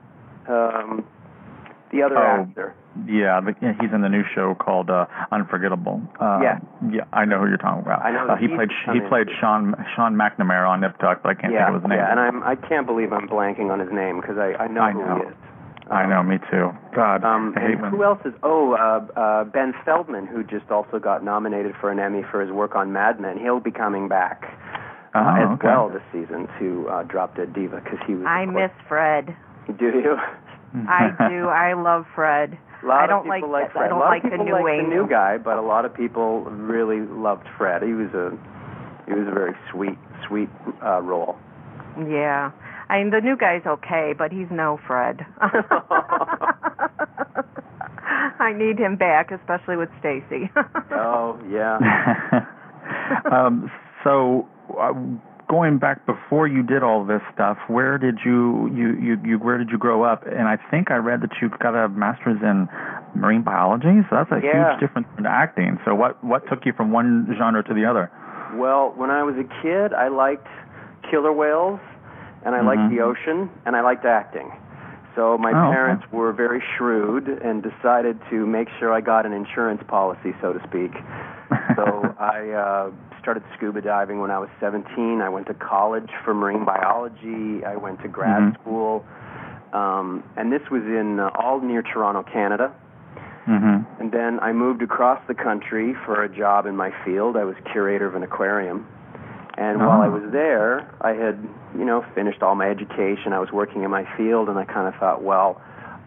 the other actor. Yeah, he's in the new show called Unforgettable. Yeah, I know who you're talking about. I know he played Sean McNamara on Nip Tuck, but I can't think of his name. Yeah, and I can't believe I'm blanking on his name because I know who he is. I know, me too. God, I hate him. Who else is? Ben Feldman, who just also got nominated for an Emmy for his work on Mad Men. He'll be coming back well this season to Drop Dead Diva because he was. I miss Fred. Do you? I do. I love Fred. I don't like Fred. I don't like the new guy, but a lot of people really loved Fred. He was a very sweet role. Yeah. I mean, the new guy's okay, but he's no Fred. I need him back, especially with Stacy. Oh, yeah. Going back before you did all this stuff, where did you grow up? And I think I read that you got a master's in marine biology, so that's a huge difference in acting. So what took you from one genre to the other? Well, when I was a kid, I liked killer whales, and I liked the ocean, and I liked acting. So my parents were very shrewd and decided to make sure I got an insurance policy, so to speak. So I started scuba diving when I was 17. I went to college for marine biology. I went to grad school. And this was in all near Toronto, Canada. And then I moved across the country for a job in my field. I was curator of an aquarium. And while I was there, I had, finished all my education. I was working in my field, and I kind of thought, well,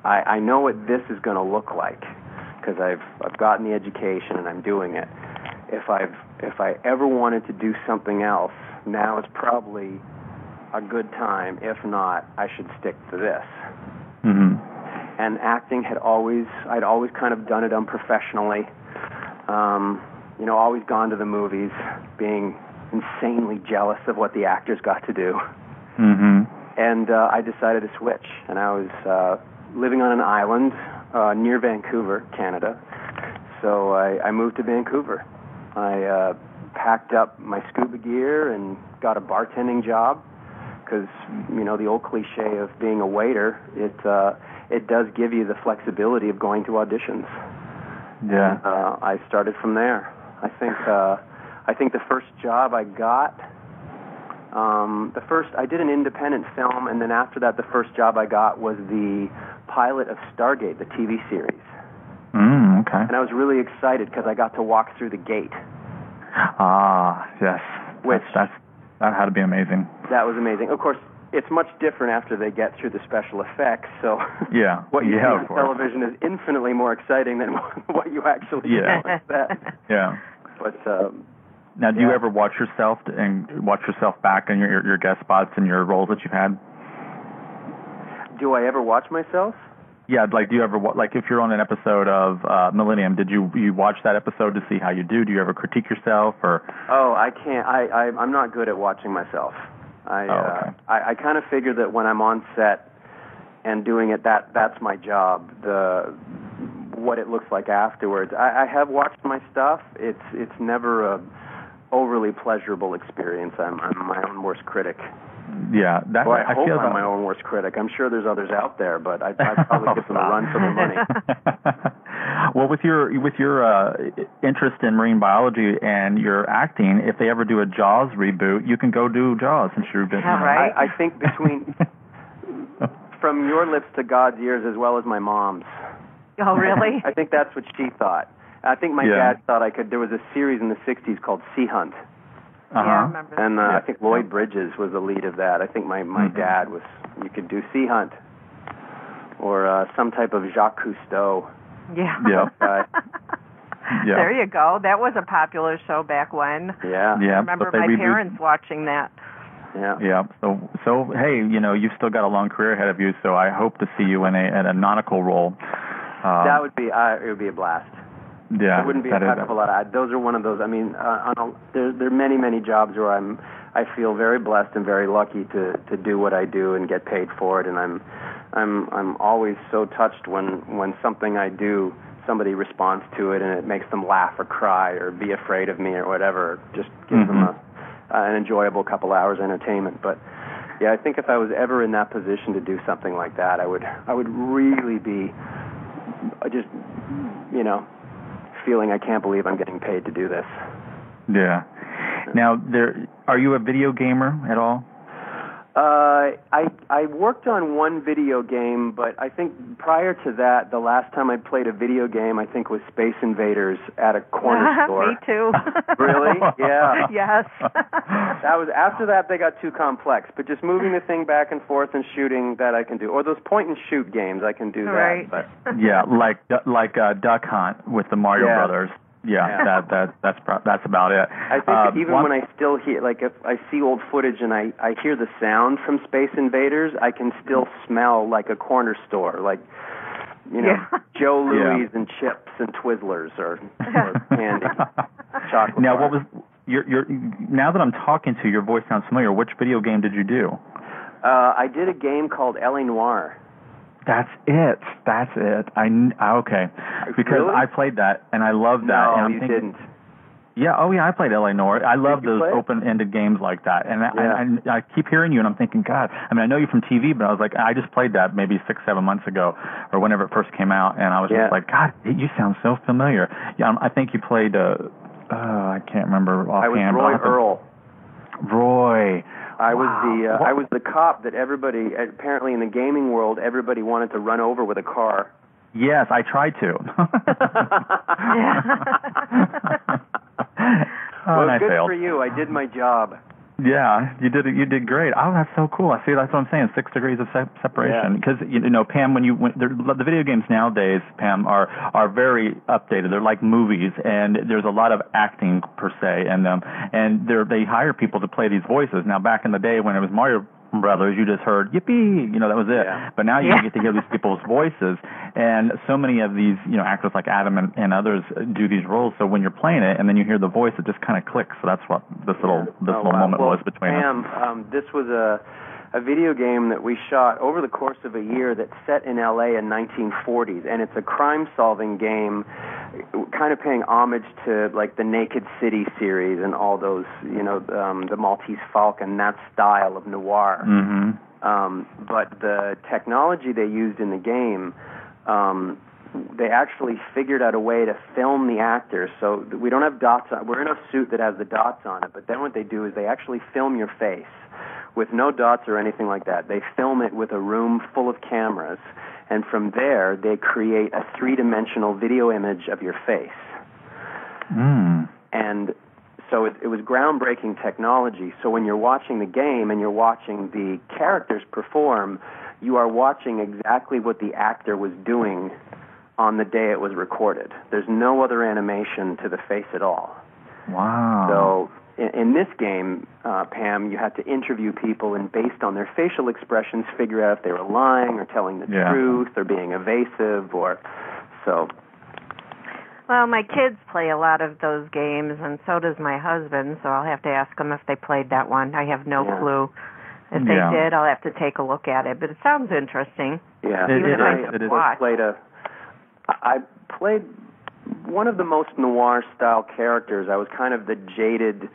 I know what this is going to look like because I've gotten the education and I'm doing it. If I ever wanted to do something else, now is probably a good time. If not, I should stick to this. And acting I'd always kind of done it unprofessionally. Always gone to the movies, being insanely jealous of what the actors got to do. And I decided to switch. And I was living on an island near Vancouver, Canada. So I moved to Vancouver. I packed up my scuba gear and got a bartending job because, the old cliche of being a waiter, it does give you the flexibility of going to auditions. Yeah. And, I started from there. I think the first job I got, I did an independent film, and then after that, the first job I got was the pilot of Stargate, the TV series. Okay. And I was really excited because I got to walk through the gate. Ah, yes. That had to be amazing. That was amazing. Of course, it's much different after they get through the special effects. So what you see on television is infinitely more exciting than what you actually do on set. Yeah. But now, do you ever watch yourself back in your guest spots and your roles that you've had? Do I ever watch myself? Yeah, like, do you ever, like, if you're on an episode of Millennium, did you watch that episode to see how you do? Do you ever critique yourself, or? Oh, I can't. I'm not good at watching myself. Okay. I kind of figure that when I'm on set and doing it, that's my job. What it looks like afterwards. I have watched my stuff. It's never a overly pleasurable experience. I'm my own worst critic. Yeah, I hope I'm my own worst critic. I'm sure there's others out there, but I'd probably give them a run for their money. Well, with your interest in marine biology and your acting, if they ever do a Jaws reboot, you can go do Jaws since you've been. Right. I think from your lips to God's ears, as well as my mom's. Oh, really? I think that's what she thought. I think my dad thought I could. There was a series in the '60s called Sea Hunt. Yeah, I remember. And I think Lloyd Bridges was the lead of that. I think my dad was. You could do Sea Hunt, or some type of Jacques Cousteau. Yeah. Yeah. There you go. That was a popular show back when. Yeah. Yeah. I remember my parents watching that. Yeah. Yeah. So hey, you've still got a long career ahead of you. So I hope to see you in a nautical role. That would be. It would be a blast. Yeah. It wouldn't be a heck of a lot. Those are one of those. I mean, there are many jobs where I feel very blessed and very lucky to do what I do and get paid for it. And I'm always so touched when something I do, somebody responds to it and it makes them laugh or cry or be afraid of me or whatever. Just gives them an enjoyable couple hours entertainment. But yeah, I think if I was ever in that position to do something like that, I would really be just feeling I can't believe I'm getting paid to do this. Yeah. Now, are you a video gamer at all? I worked on one video game, but I think prior to that, the last time I played a video game, I think was Space Invaders at a corner store. Me too. Really? Yeah. Yes. That was after that they got too complex, but just moving the thing back and forth and shooting, that I can do. Or those point and shoot games, I can do that. Right. But Yeah, like Duck Hunt with the Mario Brothers. Yeah, that's about it. I think even when I still hear, like, if I see old footage and I hear the sound from Space Invaders, I can still smell like a corner store, like, Joe Louis and chips and Twizzlers or candy, chocolate. Now, bars. what was now that I'm talking to you, your voice sounds familiar. Which video game did you do? I did a game called L.A. Noire. That's it. Okay. Because Really? I played that, and I loved that. No, and you didn't. Yeah, I played L.A. Noire. I love those open-ended games like that. And I keep hearing you, and I'm thinking, God, I mean, I know you from TV, but I was like, I just played that maybe 6-7 months ago, or whenever it first came out, and I was just like, God, you sound so familiar. Yeah, I think you played, I can't remember offhand. I was Roy Earl. Roy. I was the cop that everybody, apparently in the gaming world, everybody wanted to run over with a car. Yes, I tried to. Well, good failed. for you. I did my job. Yeah, you did great. Oh, that's so cool. I see. That's what I'm saying. 6 degrees of separation. Because Pam, when the video games nowadays, Pam, are very updated. They're like movies, and there's a lot of acting per se in them. And they hire people to play these voices. Now, back in the day when it was Mario Brothers, you just heard yippee, that was it. Yeah. But now you get to hear these people's voices, and so many of these, actors like Adam and others do these roles. So when you're playing it and then you hear the voice, it just kind of clicks. So that's what this little moment was between us. This was a video game that we shot over the course of a year that's set in L.A. in 1940s, and it's a crime-solving game, kind of paying homage to like the Naked City series and all those, the Maltese Falcon, that style of noir. Mm-hmm. But the technology they used in the game, they actually figured out a way to film the actors. So we don't have dots on. We're in a suit that has the dots on it, but then what they do is they actually film your face with no dots or anything like that. They film it with a room full of cameras, and from there they create a 3-dimensional video image of your face. And so it was groundbreaking technology. So when you're watching the game and you're watching the characters perform, you are watching exactly what the actor was doing on the day it was recorded. There's no other animation to the face at all. Wow. So in this game, Pam, you had to interview people and based on their facial expressions, figure out if they were lying or telling the truth or being evasive or so. Well, my kids play a lot of those games, and so does my husband, so I'll have to ask them if they played that one. I have no clue. If they did, I'll have to take a look at it, but it sounds interesting. Yeah, I played one of the most noir-style characters. I was kind of the jaded,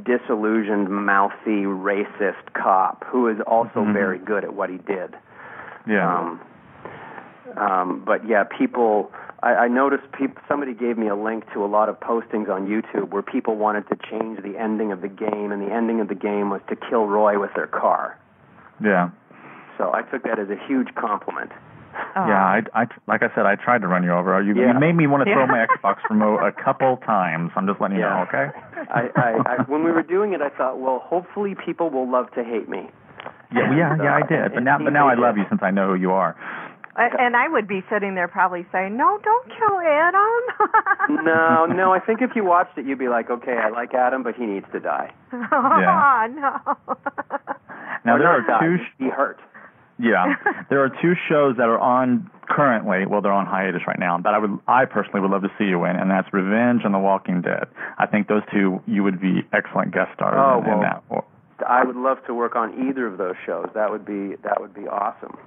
disillusioned, mouthy, racist cop who is also very good at what he did. Yeah. But yeah, people. I noticed somebody gave me a link to a lot of postings on YouTube where people wanted to change the ending of the game, and the ending of the game was to kill Roy with their car. Yeah. So I took that as a huge compliment. Yeah, I like I said, I tried to run you over. You made me want to throw my Xbox remote a couple times. I'm just letting you know, okay? I when we were doing it, I thought, well, hopefully people will love to hate me. Yeah, I did. But now I love you since I know who you are. And I would be sitting there probably saying, no, don't kill Adam. No, I think if you watched it, you'd be like, okay, I like Adam, but he needs to die. No. Now, there are two... Be hurt. Yeah. There are two shows that are on currently, well, they're on hiatus right now, that I personally would love to see you in, and that's Revenge and The Walking Dead. I think those two, you would be excellent guest stars in that. I would love to work on either of those shows. That would be awesome.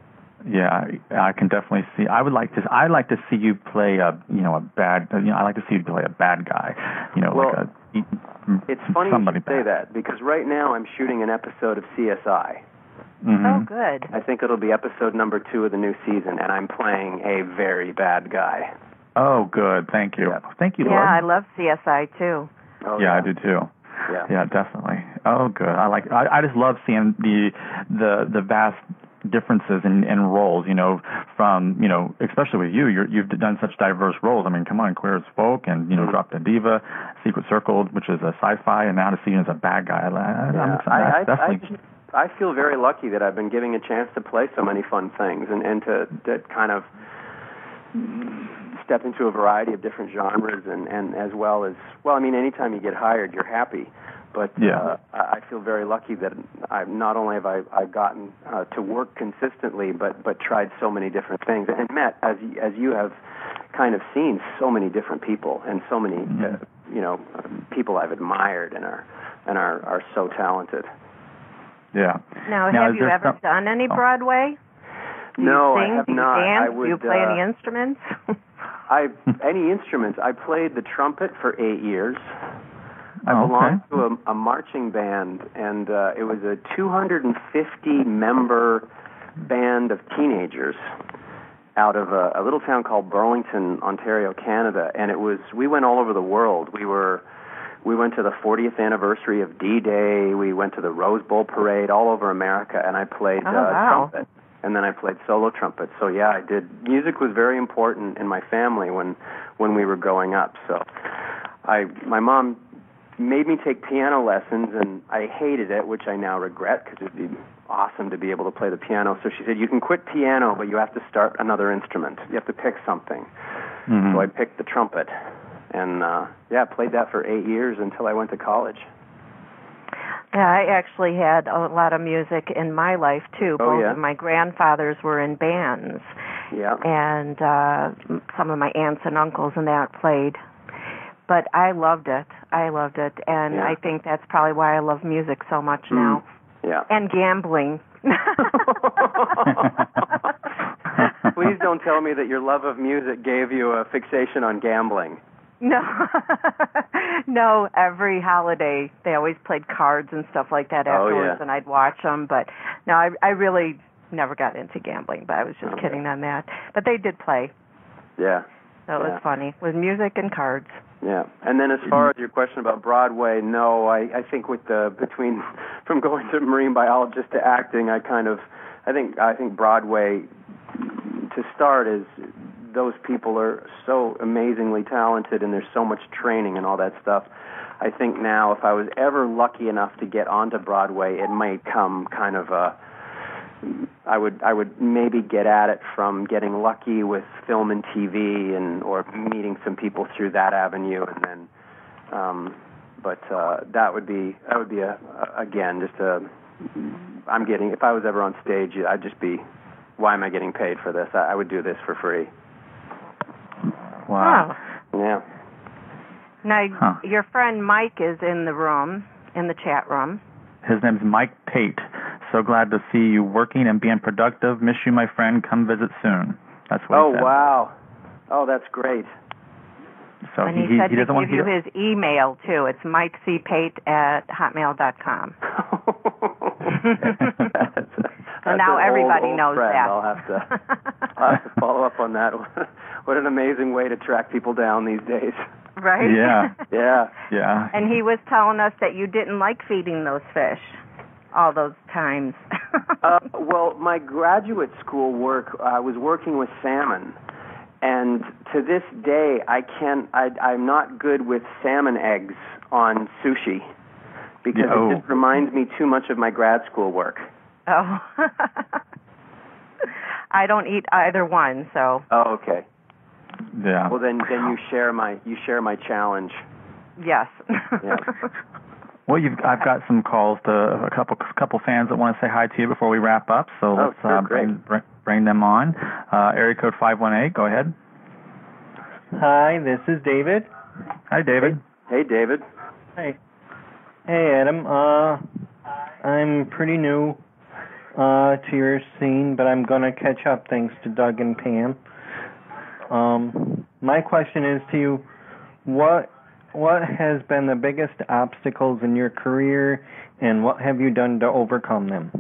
Yeah, I can definitely see. I'd like to see you play I like to see you play a bad guy. It's funny you say that because right now I'm shooting an episode of CSI. Mm-hmm. Oh, good. I think it'll be episode number 2 of the new season, and I'm playing a very bad guy. Oh, good. Thank you. Yeah. Thank you, Lord. Yeah, I love CSI too. Oh, yeah, I do too. Yeah, definitely. Oh, good. I just love seeing the vast differences in roles, from, especially with you've done such diverse roles. I mean, come on, Queer as Folk, and, dropped a Diva, Secret Circle, which is a sci-fi, and now to see you as a bad guy. I feel very lucky that I've been given a chance to play so many fun things and to kind of step into a variety of different genres and as well as, anytime you get hired, you're happy. But I feel very lucky that not only have I gotten to work consistently, but tried so many different things and met, as you have kind of seen, so many different people and so many people I've admired and are so talented. Yeah. Now have you ever done any Broadway? No, I have not. Do you dance? Do you play any instruments? Any instruments? I played the trumpet for 8 years. I belonged to a marching band, and it was a 250-member band of teenagers out of a little town called Burlington, Ontario, Canada. And we went all over the world. We went to the 40th anniversary of D-Day. We went to the Rose Bowl parade all over America, and I played trumpet. And then I played solo trumpet. So yeah, I did. Music was very important in my family when we were growing up. So my mom made me take piano lessons, and I hated it, which I now regret because it'd be awesome to be able to play the piano. So she said, you can quit piano, but you have to start another instrument. You have to pick something. Mm-hmm. So I picked the trumpet, and played that for 8 years until I went to college. Yeah, I actually had a lot of music in my life, too. Both of my grandfathers were in bands. Yeah. And some of my aunts and uncles and that played. But I loved it. And I think that's probably why I love music so much now. Yeah. And gambling. Please don't tell me that your love of music gave you a fixation on gambling. No. No, every holiday they always played cards and stuff like that afterwards, and I'd watch them. But no, I really never got into gambling, but I was just kidding on that. But they did play. Yeah. So it was funny, with music and cards. Yeah, and then as far as your question about Broadway, no, I think from going to marine biologist to acting, I think Broadway to start is those people are so amazingly talented and there's so much training and all that stuff. I think now if I was ever lucky enough to get onto Broadway, it might come kind of I would maybe get at it from getting lucky with film and TV or meeting some people through that avenue, and then But that would be again just a. I'm getting, if I was ever on stage, I'd just be, why am I getting paid for this? I would do this for free. Wow. Oh. Yeah. Now, your friend Mike is in the room, in the chat room. His name's Mike Pate. So glad to see you working and being productive. Miss you, my friend. Come visit soon. That's what he said. Oh, wow. Oh, that's great. So and he said he to doesn't want give you his email, too. It's mikecpate@hotmail.com. So now everybody knows friend. that. I'll have to follow up on that. What an amazing way to track people down these days. Right? Yeah. Yeah. And he was telling us that you didn't like feeding those fish all those times. Well, my graduate school work, I was working with salmon. And to this day, I'm not good with salmon eggs on sushi because it just reminds me too much of my grad school work. Oh. I don't eat either one, so. Oh, okay. Yeah. Well, then you share my challenge. Yes. Yeah. Well, I've got some calls to a couple fans that want to say hi to you before we wrap up. So let's bring them on. Area code 518. Go ahead. Hi, this is David. Hi, David. Hey, David. Hey. Hey, Adam. I'm pretty new to your scene, but I'm going to catch up thanks to Doug and Pam. My question is to you, what has been the biggest obstacles in your career, and what have you done to overcome them?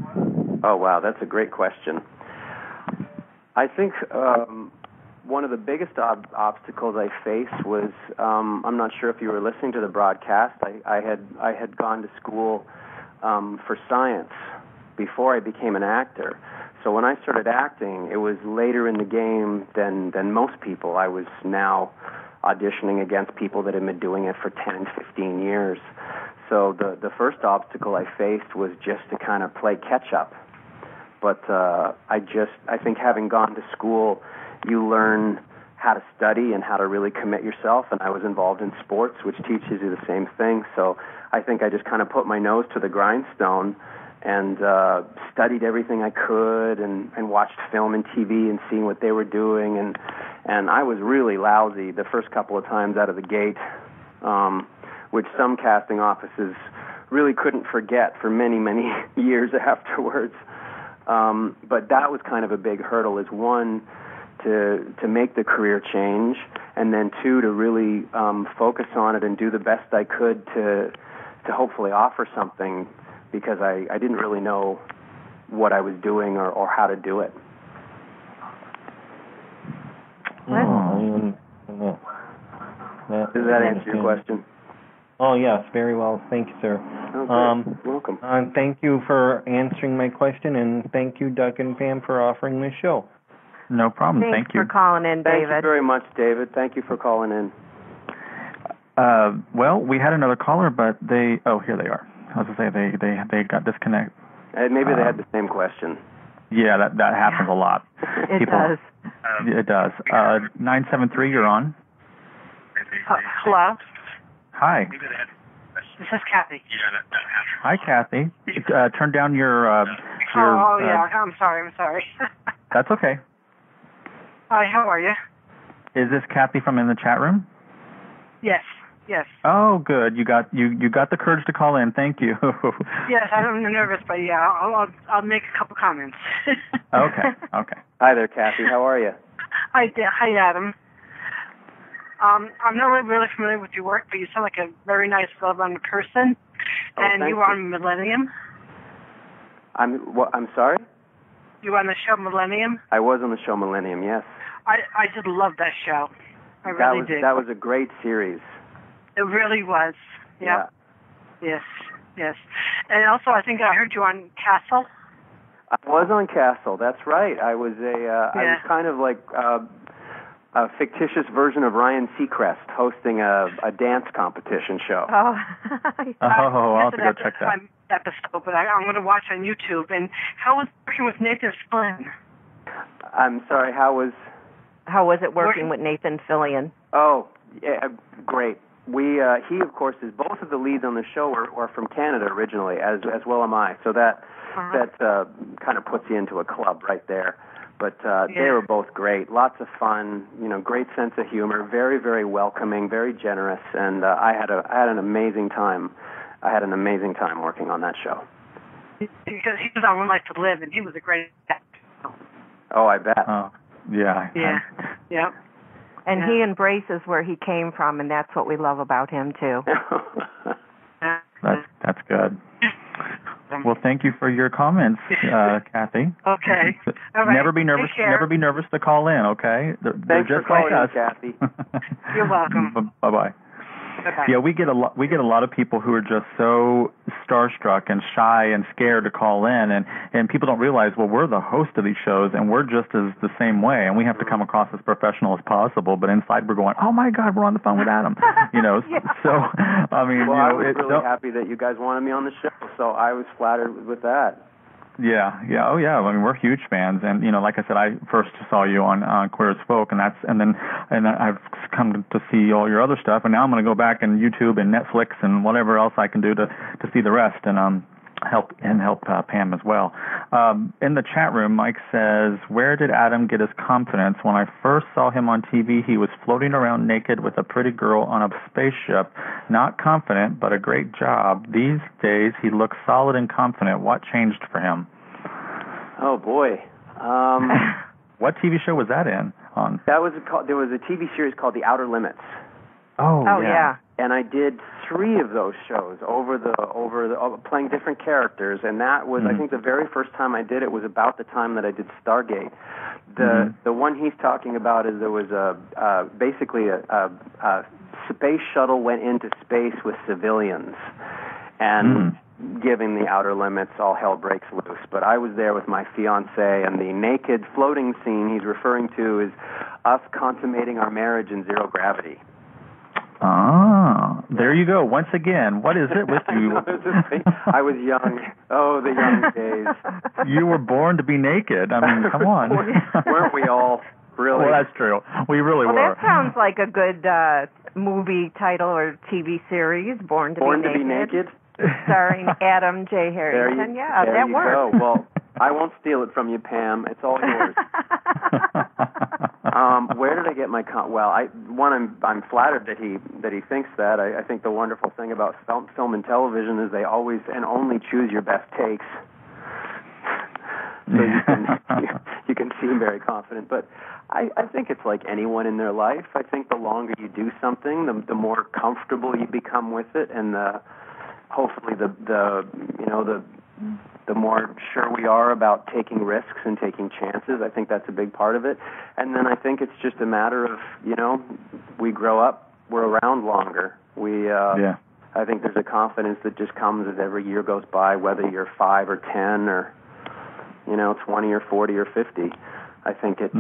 Oh, wow, that's a great question. I think one of the biggest obstacles I faced was, I'm not sure if you were listening to the broadcast, I had gone to school for science before I became an actor. So when I started acting, it was later in the game than most people. I was now auditioning against people that had been doing it for 10, 15 years. So the first obstacle I faced was just to kind of play catch-up. But I think having gone to school, you learn how to study and how to really commit yourself, and I was involved in sports, which teaches you the same thing. So I think I just kind of put my nose to the grindstone and studied everything I could and watched film and TV and seeing what they were doing. And I was really lousy the first couple of times out of the gate, which some casting offices really couldn't forget for many, many years afterwards. But that was kind of a big hurdle, is one, to make the career change, and then two, to really focus on it and do the best I could to hopefully offer something, because I didn't really know what I was doing or how to do it. Does that answer your question? Oh, yes, very well. Thank you, sir. Okay. Welcome. Thank you for answering my question, and thank you, Doug and Pam, for offering this show. No problem. Thanks Thank you for calling in, David. Thank you very much, David. Thank you for calling in. Well, we had another caller, but here they are. I was going to say they got disconnected. Maybe they had the same question. Yeah, that happens a lot. It does. It does. 973, you're on. Hello? Hi. This is Kathy. Hi, Kathy. Turn down your... yeah, I'm sorry. That's okay. Hi, how are you? Is this Kathy from in the chat room? Yes. Oh, good. You got the courage to call in. Thank you. Yes, I'm nervous, but yeah, I'll make a couple comments. Okay. Hi there, Kathy. How are you? Hi, Adam. I'm not really familiar with your work, but you sound like a very nice, well-rounded person. And you were on Millennium. I'm sorry? You were on the show Millennium? I was on the show Millennium, yes. I did love that show. I really did. That was a great series. It really was. Yeah. Yes. And also, I think I heard you on Castle. I was on Castle. That's right. I was I was kind of like a fictitious version of Ryan Seacrest hosting a dance competition show. Oh, I'll have to go check that. Episode, but I'm going to watch on YouTube. And how was working with Nathan Fillion? I'm sorry. How was it working with Nathan Fillion? Oh, yeah, great. he of course is both of the leads on the show are from Canada originally, as well am I. So that kind of puts you into a club right there. But they were both great, lots of fun, great sense of humor, very, very welcoming, very generous, and I had an amazing time. I had an amazing time working on that show. Because he was on One Life to Live, and he was a great actor. Oh, I bet. Yeah. Yeah. And he embraces where he came from, and that's what we love about him, too. That's good. Well, thank you for your comments, Kathy. Okay. All right. Never be nervous. Never be nervous to call in. Okay. They're Thanks just for calling like us. Kathy. You're welcome. Bye-bye. Yeah, we get a lot of people who are just so starstruck and shy and scared to call in, and people don't realize, well, we're the host of these shows, and we're just as the same way, and we have to come across as professional as possible. But inside, we're going, oh my God, we're on the phone with Adam. So I mean, well, I was really happy that you guys wanted me on the show, so I was flattered with that. Yeah. Oh, yeah. I mean, we're huge fans, and like I said, I first saw you on Queer as Folk, and I've come to see all your other stuff, and now I'm going to go back and YouTube and Netflix and whatever else I can do to see the rest, and help Pam as well. In the chat room, Mike says, where did Adam get his confidence? When I first saw him on TV, he was floating around naked with a pretty girl on a spaceship. Not confident, but a great job. These days, he looks solid and confident. What changed for him? Oh, boy. What TV show was that on? There was a TV series called The Outer Limits. Oh yeah. And I did 3 of those shows over playing different characters, and that was I think the very first time I did it was about the time that I did Stargate. The one he's talking about is there was basically a space shuttle went into space with civilians, and given the outer limits, all hell breaks loose. But I was there with my fiancée, and the naked floating scene he's referring to is us consummating our marriage in zero gravity. Ah, there you go. Once again, what is it with you? I was young. Oh, the young days. You were born to be naked. I mean, come on. Weren't we all? Really? Well, that's true. We really were. That sounds like a good movie title or TV series, Born to Be Naked. Starring Adam J. Harrington. That works. Go. Well, I won't steal it from you, Pam. It's all yours. Where did I get my I'm flattered that he thinks that. I think the wonderful thing about film and television is they always and only choose your best takes. So you can seem very confident, but I think it's like anyone in their life. I think the longer you do something, the more comfortable you become with it, and hopefully the more sure we are about taking risks and taking chances. I think that's a big part of it. And then I think it's just a matter of, we grow up, we're around longer. I think there's a confidence that just comes as every year goes by, whether you're 5 or 10 or 20 or 40 or 50. I think it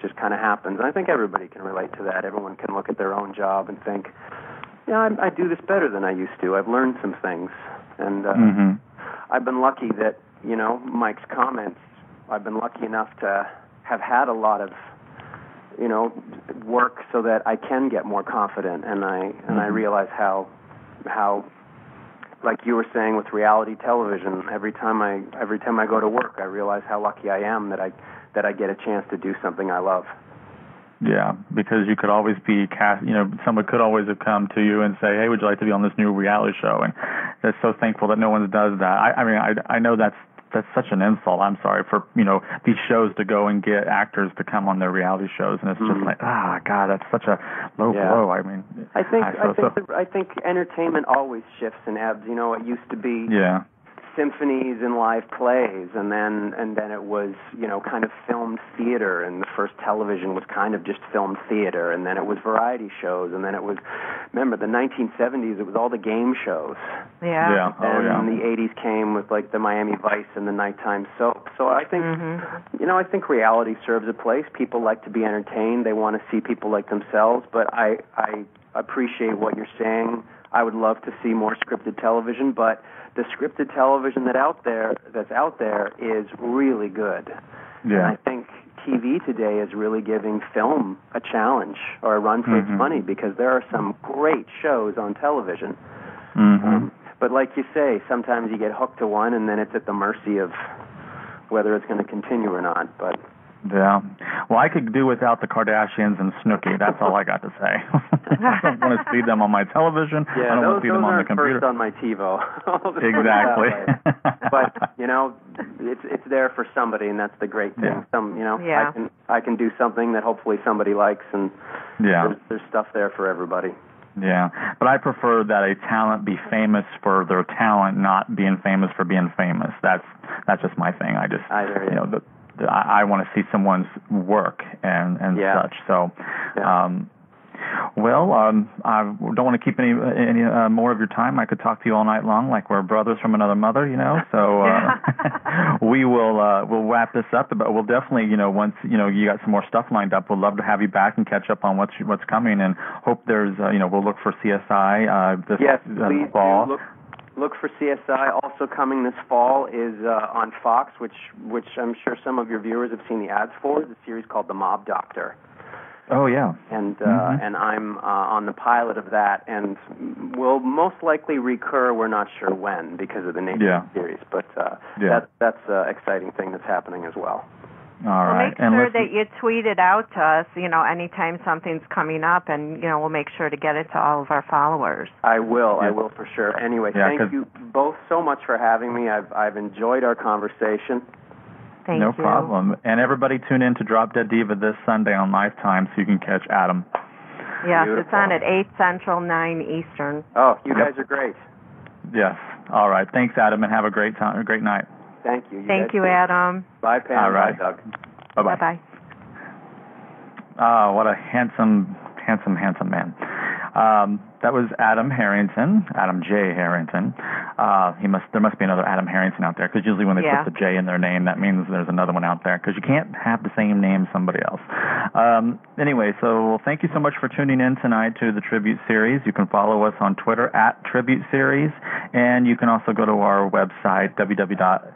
just kind of happens. And I think everybody can relate to that. Everyone can look at their own job and think, I do this better than I used to. I've learned some things. And I've been lucky that, Mike's comments, I've been lucky enough to have had a lot of, work so that I can get more confident. And I realize how, like you were saying with reality television, every time I go to work, I realize how lucky I am that I get a chance to do something I love. Yeah, because you could always be cast. Someone could always have come to you and say, "Hey, would you like to be on this new reality show?" And they're so thankful that no one does that. I know that's such an insult. I'm sorry for these shows to go and get actors to come on their reality shows, and it's just like, God, that's such a low blow. I mean, I think entertainment always shifts and ebbs. It used to be symphonies and live plays, and then it was kind of filmed theater, and the first television was kind of just filmed theater, and then it was variety shows, and then it was, remember the 1970s, it was all the game shows. And the 80s came with like the Miami Vice and the nighttime soap. So I think I think reality serves a place. People like to be entertained. They want to see people like themselves, but I appreciate what you're saying. I would love to see more scripted television, but the scripted television that's out there is really good. Yeah. And I think TV today is really giving film a challenge or a run for its money, because there are some great shows on television. But like you say, sometimes you get hooked to one, and then it's at the mercy of whether it's going to continue or not. But yeah, well, I could do without the Kardashians and Snooki. That's all I got to say. I don't want to see them on my television. Yeah, I don't want to see them on the computer. First on my TiVo. Exactly. But it's there for somebody, and that's the great thing. Yeah. I can do something that hopefully somebody likes, and there's stuff there for everybody. Yeah, but I prefer that a talent be famous for their talent, not being famous for being famous. That's just my thing. I I want to see someone's work and such. So, I don't want to keep any more of your time. I could talk to you all night long, like we're brothers from another mother, So we'll wrap this up. But we'll definitely, once you got some more stuff lined up, we'll love to have you back and catch up on what's coming. And hope there's we'll look for CSI this fall. Look for CSI. Also coming this fall is on Fox, which I'm sure some of your viewers have seen the ads for. It's a series called The Mob Doctor. Oh yeah. And I'm on the pilot of that, and will most likely recur. We're not sure when because of the nature of the series, but that's an exciting thing that's happening as well. All right. Make sure that you tweet it out to us, anytime something's coming up, and, we'll make sure to get it to all of our followers. I will for sure. Anyway, thank you both so much for having me. I've enjoyed our conversation. Thank you. No problem. And everybody tune in to Drop Dead Diva this Sunday on Lifetime so you can catch Adam. Yes, it's on at 8 Central, 9 Eastern. Oh, you guys are great. Yes. All right. Thanks, Adam, and have a great night. Thank you. Thank you, Adam. Bye, Pam. All right. Bye, Doug. Bye-bye. Bye-bye. What a handsome man. That was Adam Harrington, Adam J. Harrington. There must be another Adam Harrington out there, because usually when they put the J in their name, that means there's another one out there, because you can't have the same name as somebody else. Anyway, so thank you so much for tuning in tonight to the Tribute Series. You can follow us on Twitter at Tribute Series, and you can also go to our website, www,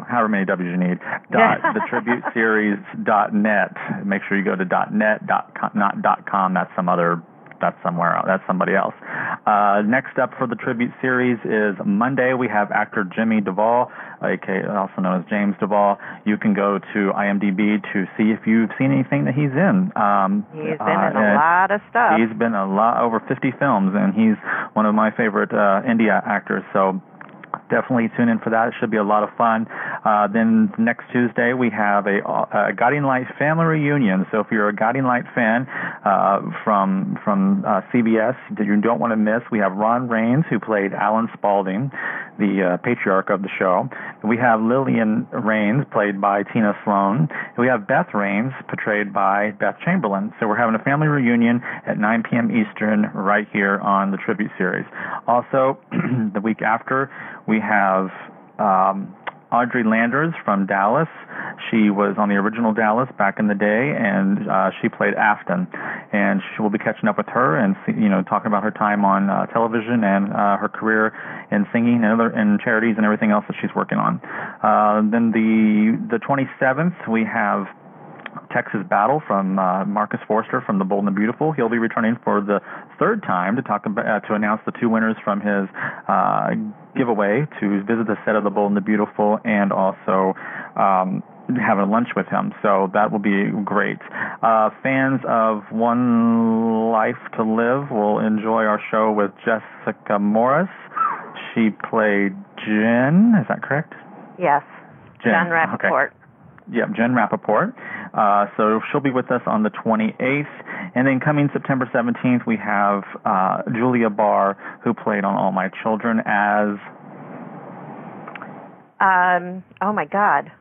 however many W's you need, thetributeseries.net. Make sure you go to .net, not .com. That's somewhere else. That's somebody else. Next up for the Tribute Series is Monday. We have actor Jimmy Duvall, also known as James Duvall. You can go to IMDb to see if you've seen anything that he's in. He's been in a lot of stuff. He's been over 50 films, and he's one of my favorite indie actors. So definitely tune in for that. It should be a lot of fun. Then next Tuesday we have a Guiding Light family reunion. So if you're a Guiding Light fan from CBS that you don't want to miss, we have Ron Raines, who played Alan Spaulding, the patriarch of the show. We have Lillian Raines, played by Tina Sloan. We have Beth Raines, portrayed by Beth Chamberlain. So we're having a family reunion at 9 p.m. Eastern right here on the Tribute Series. Also, the week after, we have Audrey Landers from Dallas. She was on the original Dallas back in the day, and she played Afton. And we'll be catching up with her and talking about her time on television and her career in singing and charities and everything else that she's working on. Then the 27th, we have Texas Battle from Marcus Forster from The Bold and the Beautiful. He'll be returning for the third time to talk about to announce the two winners from his giveaway to visit the set of The Bold and the Beautiful, and also have a lunch with him. So that will be great. Fans of One Life to Live will enjoy our show with Jessica Morris. She played Jen. Is that correct? Yes. Jen Rappaport. Okay. Yep, Jen Rappaport. So she'll be with us on the 28th. And then coming September 17th, we have Julia Barr, who played on All My Children as... oh, my God.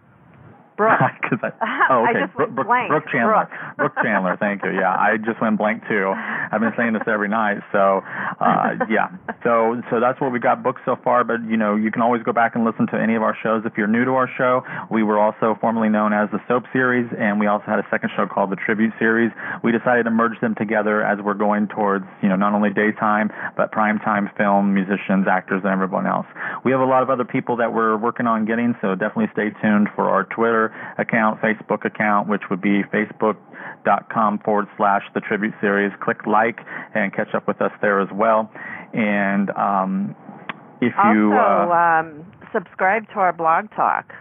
Brooke. Okay. I just went blank. Brooke Chandler. Brooke Chandler, thank you. Yeah, I just went blank too. I've been saying this every night. So, yeah. So that's what we got booked so far. But, you can always go back and listen to any of our shows. If you're new to our show, we were also formerly known as the Soap Series, and we also had a second show called the Tribute Series. We decided to merge them together as we're going towards, not only daytime, but primetime film, musicians, actors, and everyone else. We have a lot of other people that we're working on getting, so definitely stay tuned for our Twitter Twitter account, Facebook account, which would be facebook.com/The Tribute Series. Click like and catch up with us there as well. And if you subscribe to our Blog Talk.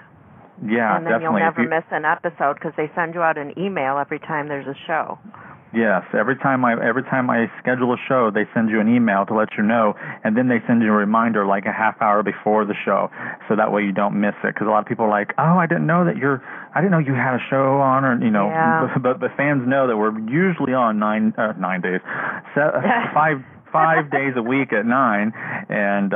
Yeah, and then definitely. You'll never miss an episode because they send you out an email every time there's a show. Yes, every time I schedule a show, they send you an email to let you know, and then they send you a reminder like a half hour before the show, so that way you don't miss it. Because a lot of people are like, oh, I didn't know you had a show on, or but fans know that we're usually on 9 days, 5 days a week at 9, and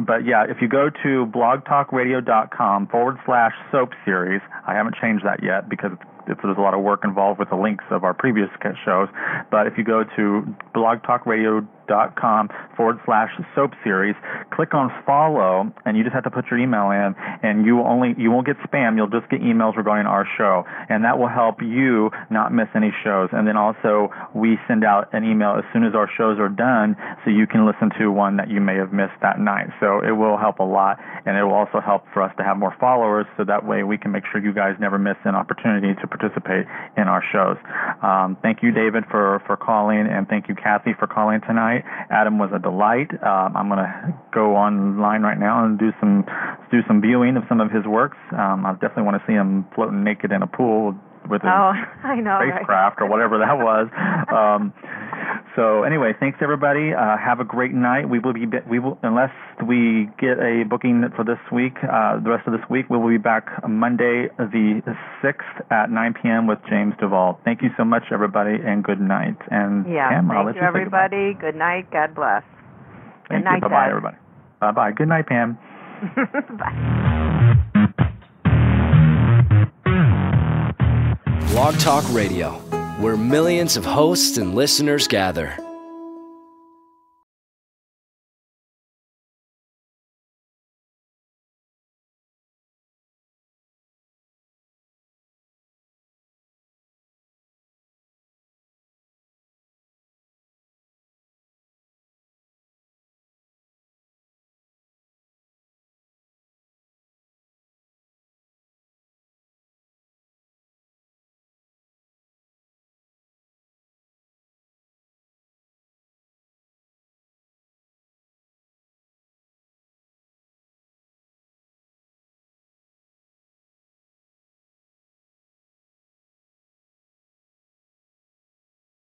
but yeah, if you go to blogtalkradio.com/soap series, I haven't changed that yet because there's a lot of work involved with the links of our previous shows, but if you go to blogtalkradio.com/soap series, click on follow, and you just have to put your email in, and you won't get spam, you'll just get emails regarding our show, and that will help you not miss any shows. And then also we send out an email as soon as our shows are done, so you can listen to one that you may have missed that night. So it will help a lot, and it will also help for us to have more followers, so that way we can make sure you guys never miss an opportunity to participate in our shows. Thank you, David, for calling, and thank you, Kathy, for calling tonight. Adam was a delight. I'm going to go online right now and do some viewing of some of his works. I definitely want to see him floating naked in a pool with his spacecraft, right? Or whatever that was. So anyway, thanks everybody. Have a great night. We will unless we get a booking for this week, the rest of this week, we will be back Monday the 6th at 9 p.m. with James Duvall. Thank you so much, everybody, and good night. And Pam, thank you, everybody. Good night. God bless. Good night. Bye-bye, everybody. Bye-bye. Good night, Pam. Bye. Blog Talk Radio, where millions of hosts and listeners gather.